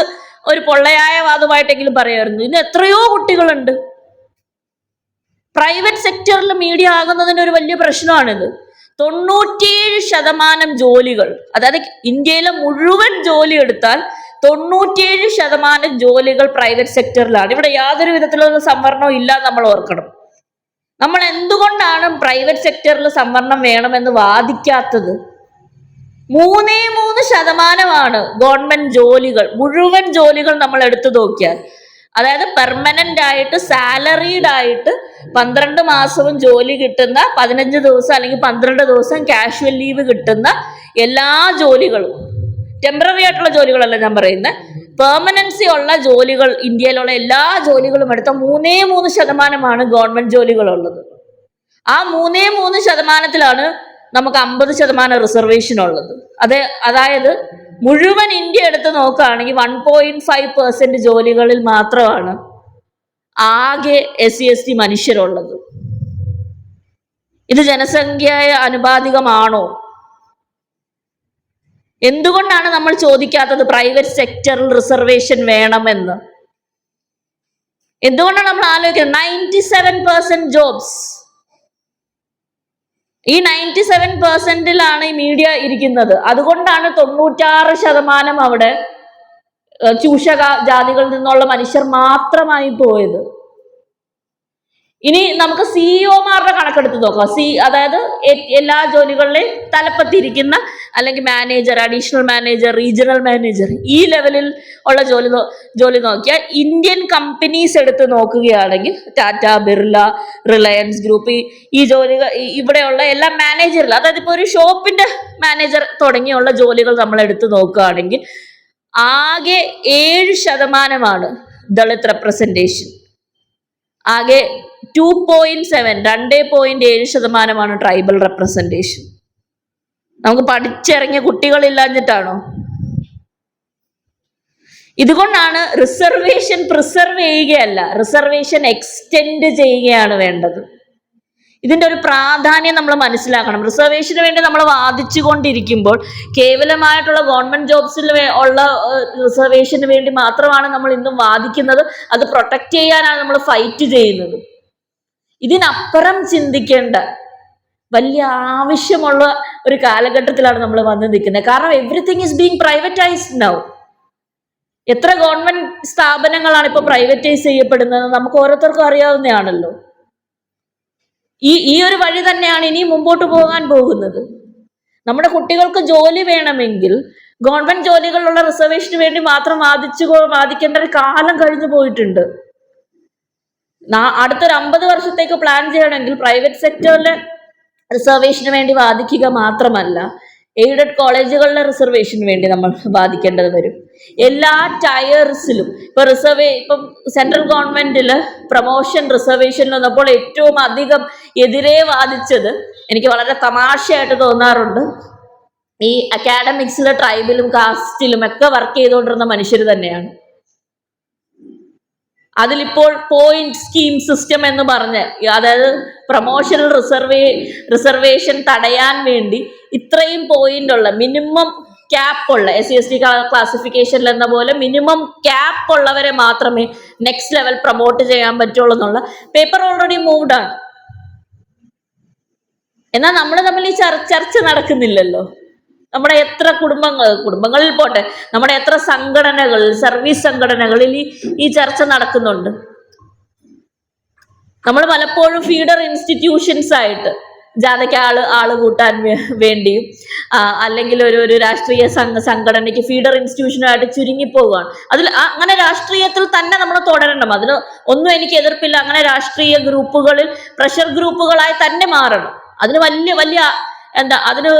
ഒരു പൊള്ളയായ വാദമായിട്ടെങ്കിലും പറയായിരുന്നു? ഇന്ന് എത്രയോ കുട്ടികളുണ്ട്. പ്രൈവറ്റ് സെക്ടറിൽ മീഡിയ ആകുന്നതിന് ഒരു വലിയ പ്രശ്നമാണിത്. 97% ജോലികൾ, അതായത് ഇന്ത്യയിലെ മുഴുവൻ ജോലി എടുത്താൽ 97% ജോലികൾ പ്രൈവറ്റ് സെക്ടറിലാണ്. ഇവിടെ യാതൊരു വിധത്തിലുള്ള സംവരണവും ഇല്ല നമ്മൾ ഓർക്കണം. നമ്മൾ എന്തുകൊണ്ടാണ് പ്രൈവറ്റ് സെക്ടറിൽ സംവരണം വേണമെന്ന് വാദിക്കാത്തത്? 3% ഗവൺമെന്റ് ജോലികൾ, മുഴുവൻ ജോലികൾ നമ്മൾ എടുത്തു നോക്കിയാൽ, അതായത് പെർമനന്റ് ആയിട്ട് സാലറീഡ് ആയിട്ട് 12 മാസവും ജോലി കിട്ടുന്ന, 15 ദിവസം അല്ലെങ്കിൽ 12 ദിവസം കാഷ്വൽ ലീവ് കിട്ടുന്ന എല്ലാ ജോലികളും, ടെമ്പററി ആയിട്ടുള്ള ജോലികളല്ല ഞാൻ പറയുന്നത്, പെർമനൻസി ഉള്ള ജോലികൾ, ഇന്ത്യയിലുള്ള എല്ലാ ജോലികളും എടുത്ത 3% ഗവൺമെന്റ് ജോലികളുള്ളത്. ആ 3% നമുക്ക് 50% റിസർവേഷൻ ഉള്ളത്. അതായത് മുഴുവൻ ഇന്ത്യ എടുത്ത് നോക്കുകയാണെങ്കിൽ 1.5% ജോലികളിൽ മാത്രമാണ് ആകെ SC/ST മനുഷ്യരുള്ളത്. ഇത് ജനസംഖ്യയെ അനുപാതികമാണോ? എന്തുകൊണ്ടാണ് നമ്മൾ ചോദിക്കാത്തത് പ്രൈവറ്റ് സെക്ടറിൽ റിസർവേഷൻ വേണമെന്ന്? എന്തുകൊണ്ടാണ് നമ്മൾ ആലോചിക്കുന്നത്? 97% ജോബ്സ്, ഈ 97%ലാണ് ഈ മീഡിയ ഇരിക്കുന്നത്. അതുകൊണ്ടാണ് 96% അവിടെ ചൂഷക ജാതികളിൽ നിന്നുള്ള മനുഷ്യർ മാത്രമായി പോയത്. ഇനി നമുക്ക് സിഇഒമാരുടെ കണക്കെടുത്ത് നോക്കാം. അതായത് എല്ലാ ജോലികളിലെയും തലപ്പത്തിരിക്കുന്ന അല്ലെങ്കിൽ manager, additional manager, regional manager, ഈ ലെവലിൽ ഉള്ള ജോലി നോക്കിയാൽ ഇന്ത്യൻ കമ്പനീസ് എടുത്ത് നോക്കുകയാണെങ്കിൽ ടാറ്റ, ബിർല, റിലയൻസ് ഗ്രൂപ്പ്, ഈ ജോലികൾ ഇവിടെയുള്ള എല്ലാ മാനേജറിൽ, അതായത് ഇപ്പോൾ ഒരു ഷോപ്പിന്റെ മാനേജർ തുടങ്ങിയുള്ള ജോലികൾ നമ്മൾ എടുത്ത് നോക്കുകയാണെങ്കിൽ ആകെ 7% ദളിത് റെപ്രസെന്റേഷൻ. ആകെ 2.7% ട്രൈബൽ റെപ്രസെന്റേഷൻ. നമുക്ക് പഠിച്ചിറങ്ങിയ കുട്ടികളില്ലാഞ്ഞിട്ടാണോ? ഇതുകൊണ്ടാണ് റിസർവേഷൻ പ്രിസർവ് ചെയ്യുകയല്ല, റിസർവേഷൻ എക്സ്റ്റെൻഡ് ചെയ്യുകയാണ് വേണ്ടത്. ഇതിന്റെ ഒരു പ്രാധാന്യം നമ്മൾ മനസ്സിലാക്കണം. റിസർവേഷന് വേണ്ടി നമ്മൾ വാദിച്ചു കൊണ്ടിരിക്കുമ്പോൾ കേവലമായിട്ടുള്ള ഗവൺമെന്റ് ജോബ്സിൽ ഉള്ള റിസർവേഷന് വേണ്ടി മാത്രമാണ് നമ്മൾ ഇന്നും വാദിക്കുന്നത്. അത് പ്രൊട്ടക്ട് ചെയ്യാനാണ് നമ്മൾ ഫൈറ്റ് ചെയ്യുന്നത്. ഇതിനപ്പുറം ചിന്തിക്കേണ്ട വലിയ ആവശ്യമുള്ള ഒരു കാലഘട്ടത്തിലാണ് നമ്മൾ വന്ന് നിൽക്കുന്നത്. കാരണം everything is being privatised now. എത്ര ഗവൺമെന്റ് സ്ഥാപനങ്ങളാണ് ഇപ്പൊ പ്രൈവറ്റൈസ് ചെയ്യപ്പെടുന്നത് നമുക്ക് ഓരോരുത്തർക്കും അറിയാവുന്നതാണല്ലോ. ഈ ഒരു വഴി തന്നെയാണ് ഇനി മുമ്പോട്ട് പോകാൻ പോകുന്നത്. നമ്മുടെ കുട്ടികൾക്ക് ജോലി വേണമെങ്കിൽ ഗവൺമെന്റ് ജോലികളിലുള്ള റിസർവേഷന് വേണ്ടി മാത്രം വാദിക്കേണ്ട ഒരു കാലം കഴിഞ്ഞു പോയിട്ടുണ്ട്. അടുത്തൊരു 50 വർഷത്തേക്ക് പ്ലാൻ ചെയ്യണമെങ്കിൽ പ്രൈവറ്റ് സെക്ടറിലെ റിസർവേഷന് വേണ്ടി വാദിക്കുക മാത്രമല്ല, എയ്ഡഡ് കോളേജുകളിലെ റിസർവേഷന് വേണ്ടി നമ്മൾ വാദിക്കേണ്ടത് വരും. എല്ലാ ടയർസിലും ഇപ്പം സെൻട്രൽ ഗവൺമെന്റില് പ്രൊമോഷൻ റിസർവേഷനിൽ വന്നപ്പോൾ ഏറ്റവും അധികം എതിരെ വാദിച്ചത് എനിക്ക് വളരെ തമാശയായിട്ട് തോന്നാറുണ്ട്. ഈ അക്കാഡമിക്സിലെ ട്രൈബിലും കാസ്റ്റിലും ഒക്കെ വർക്ക് ചെയ്തുകൊണ്ടിരുന്ന മനുഷ്യർ തന്നെയാണ്. അതിലിപ്പോൾ പോയിന്റ് സ്കീം സിസ്റ്റം എന്ന് പറഞ്ഞ്, അതായത് പ്രൊമോഷണൽ റിസർവേഷൻ തടയാൻ വേണ്ടി ഇത്രയും പോയിന്റ് ഉള്ള മിനിമം ക്യാപ്പ് ഉള്ള SC/ST ക്ലാസിഫിക്കേഷനിൽ എന്ന പോലെ മിനിമം ക്യാപ്പ് ഉള്ളവരെ മാത്രമേ നെക്സ്റ്റ് ലെവൽ പ്രൊമോട്ട് ചെയ്യാൻ പറ്റുള്ളൂ എന്നുള്ള പേപ്പർ ഓൾറെഡി മൂവ്ഡ് ആണ്. എന്നാൽ നമ്മൾ തമ്മിൽ ഈ ചർച്ച നടക്കുന്നില്ലല്ലോ. നമ്മുടെ എത്ര കുടുംബങ്ങളിൽ പോട്ടെ, നമ്മുടെ എത്ര സംഘടനകൾ, സർവീസ് സംഘടനകളിൽ ഈ ചർച്ച നടക്കുന്നുണ്ട്. നമ്മൾ പലപ്പോഴും ഫീഡർ ഇൻസ്റ്റിറ്റ്യൂഷൻസ് ആയിട്ട് ജാഥയ്ക്ക് ആള് കൂട്ടാൻ വേണ്ടിയും അല്ലെങ്കിൽ ഒരു രാഷ്ട്രീയ സംഘടനയ്ക്ക് ഫീഡർ ഇൻസ്റ്റിറ്റ്യൂഷനായിട്ട് ചുരുങ്ങിപ്പോവുകയാണ്. അങ്ങനെ രാഷ്ട്രീയത്തിൽ തന്നെ നമ്മൾ തുടരണം. അതിന് ഒന്നും എനിക്ക് എതിർപ്പില്ല. അങ്ങനെ രാഷ്ട്രീയ ഗ്രൂപ്പുകളിൽ പ്രഷർ ഗ്രൂപ്പുകളായി തന്നെ മാറണം. അതിന് അതിന്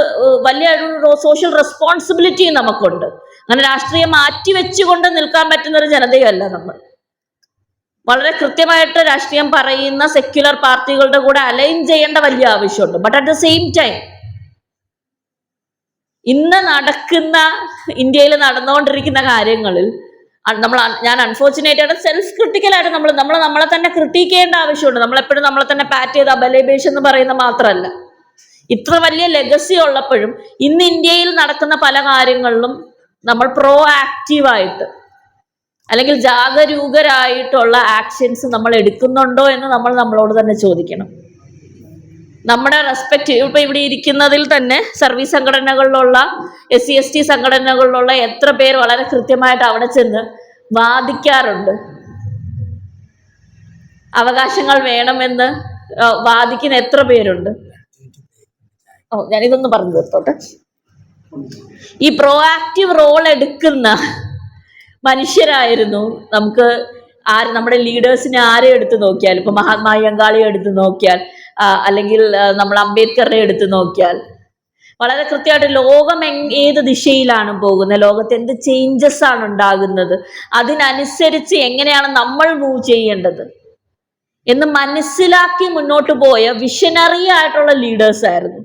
വലിയ ഒരു സോഷ്യൽ റെസ്പോൺസിബിലിറ്റി നമുക്കുണ്ട്. അങ്ങനെ രാഷ്ട്രീയം മാറ്റിവെച്ചുകൊണ്ട് നിൽക്കാൻ പറ്റുന്ന ഒരു ജനതയല്ല നമ്മൾ. വളരെ കൃത്യമായിട്ട് രാഷ്ട്രീയം പറയുന്ന സെക്യുലർ പാർട്ടികളുടെ കൂടെ അലൈൻ ചെയ്യേണ്ട വലിയ ആവശ്യമുണ്ട്. But at the same time ഇന്ന് ഇന്ത്യയിൽ നടന്നുകൊണ്ടിരിക്കുന്ന കാര്യങ്ങളിൽ ഞാൻ അൺഫോർച്ചുനേറ്റ് ആയിട്ട് സെൽഫ് ക്രിട്ടിക്കലായിട്ട് നമ്മളെ തന്നെ ക്രിട്ടിക്ക് ചെയ്യേണ്ട ആവശ്യമുണ്ട്. നമ്മളെപ്പോഴും നമ്മളെ തന്നെ പാറ്റ് ചെയ്ത് അബലേബേഷ് എന്ന് പറയുന്ന മാത്രമല്ല, ഇത്ര വലിയ ലെഗസി ഉള്ളപ്പോഴും ഇന്ന് ഇന്ത്യയിൽ നടക്കുന്ന പല കാര്യങ്ങളിലും നമ്മൾ പ്രോ ആക്റ്റീവായിട്ട് അല്ലെങ്കിൽ ജാഗരൂകരായിട്ടുള്ള ആക്ഷൻസ് നമ്മൾ എടുക്കുന്നുണ്ടോ എന്ന് നമ്മളോട് തന്നെ ചോദിക്കണം. നമ്മുടെ റെസ്പെക്ട് ഇപ്പൊ ഇവിടെ ഇരിക്കുന്നതിൽ തന്നെ സർവീസ് സംഘടനകളിലുള്ള SC/ST സംഘടനകളിലുള്ള എത്ര പേർ വളരെ കൃത്യമായിട്ട് അവിടെ ചെന്ന് വാദിക്കാറുണ്ട്. അവകാശങ്ങൾ വേണമെന്ന് വാദിക്കുന്ന എത്ര പേരുണ്ട്? ഞാനിതൊന്ന് പറഞ്ഞു തീർത്തോട്ടെ. ഈ പ്രോ ആക്റ്റീവ് റോൾ എടുക്കുന്ന മനുഷ്യരായിരുന്നു നമ്മുടെ ലീഡേഴ്സിനെ ആരെ എടുത്തു നോക്കിയാൽ, ഇപ്പൊ മഹാത്മാ അയ്യങ്കാളിയെ എടുത്തു നോക്കിയാൽ, അല്ലെങ്കിൽ നമ്മൾ അംബേദ്കറിനെ എടുത്തു നോക്കിയാൽ വളരെ കൃത്യമായിട്ട് ലോകം ഏത് ദിശയിലാണ് പോകുന്നത്, ലോകത്ത് എന്ത് ചേഞ്ചസ് ആണ് ഉണ്ടാകുന്നത്, അതിനനുസരിച്ച് എങ്ങനെയാണ് നമ്മൾ മൂവ് ചെയ്യേണ്ടത് എന്ന് മനസ്സിലാക്കി മുന്നോട്ട് പോയ വിഷനറി ആയിട്ടുള്ള ലീഡേഴ്സ് ആയിരുന്നു.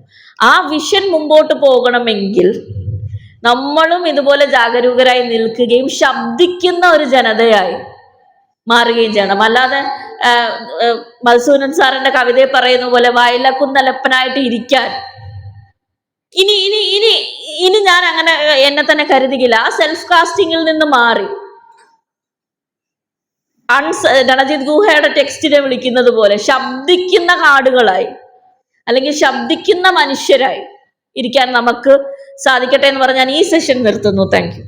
ആ വിഷൻ മുമ്പോട്ട് പോകണമെങ്കിൽ നമ്മളും ഇതുപോലെ ജാഗരൂകരായി നിൽക്കുകയും ശബ്ദിക്കുന്ന ഒരു ജനതയായി മാറുകയും ചെയ്യണം. അല്ലാതെ മധുസൂദനൻ സാറിന്റെ കവിതയെ പറയുന്ന പോലെ വയലക്കുന്നലപ്പനായിട്ട് ഇരിക്കാൻ ഇനി ഞാൻ അങ്ങനെ എന്നെ തന്നെ കരുതുകില്ല. ആ സെൽഫ് കാസ്റ്റിംഗിൽ നിന്ന് മാറി രണജിത് ഗുഹയുടെ ടെക്സ്റ്റിനെ വിളിക്കുന്നത് പോലെ ശബ്ദിക്കുന്ന കാടുകളായി അല്ലെങ്കിൽ ശബ്ദിക്കുന്ന മനുഷ്യരായി ഇരിക്കാൻ നമുക്ക് സാധിക്കട്ടെ എന്ന് പറഞ്ഞ് ഞാൻ ഈ സെഷൻ നിർത്തുന്നു. Thank you.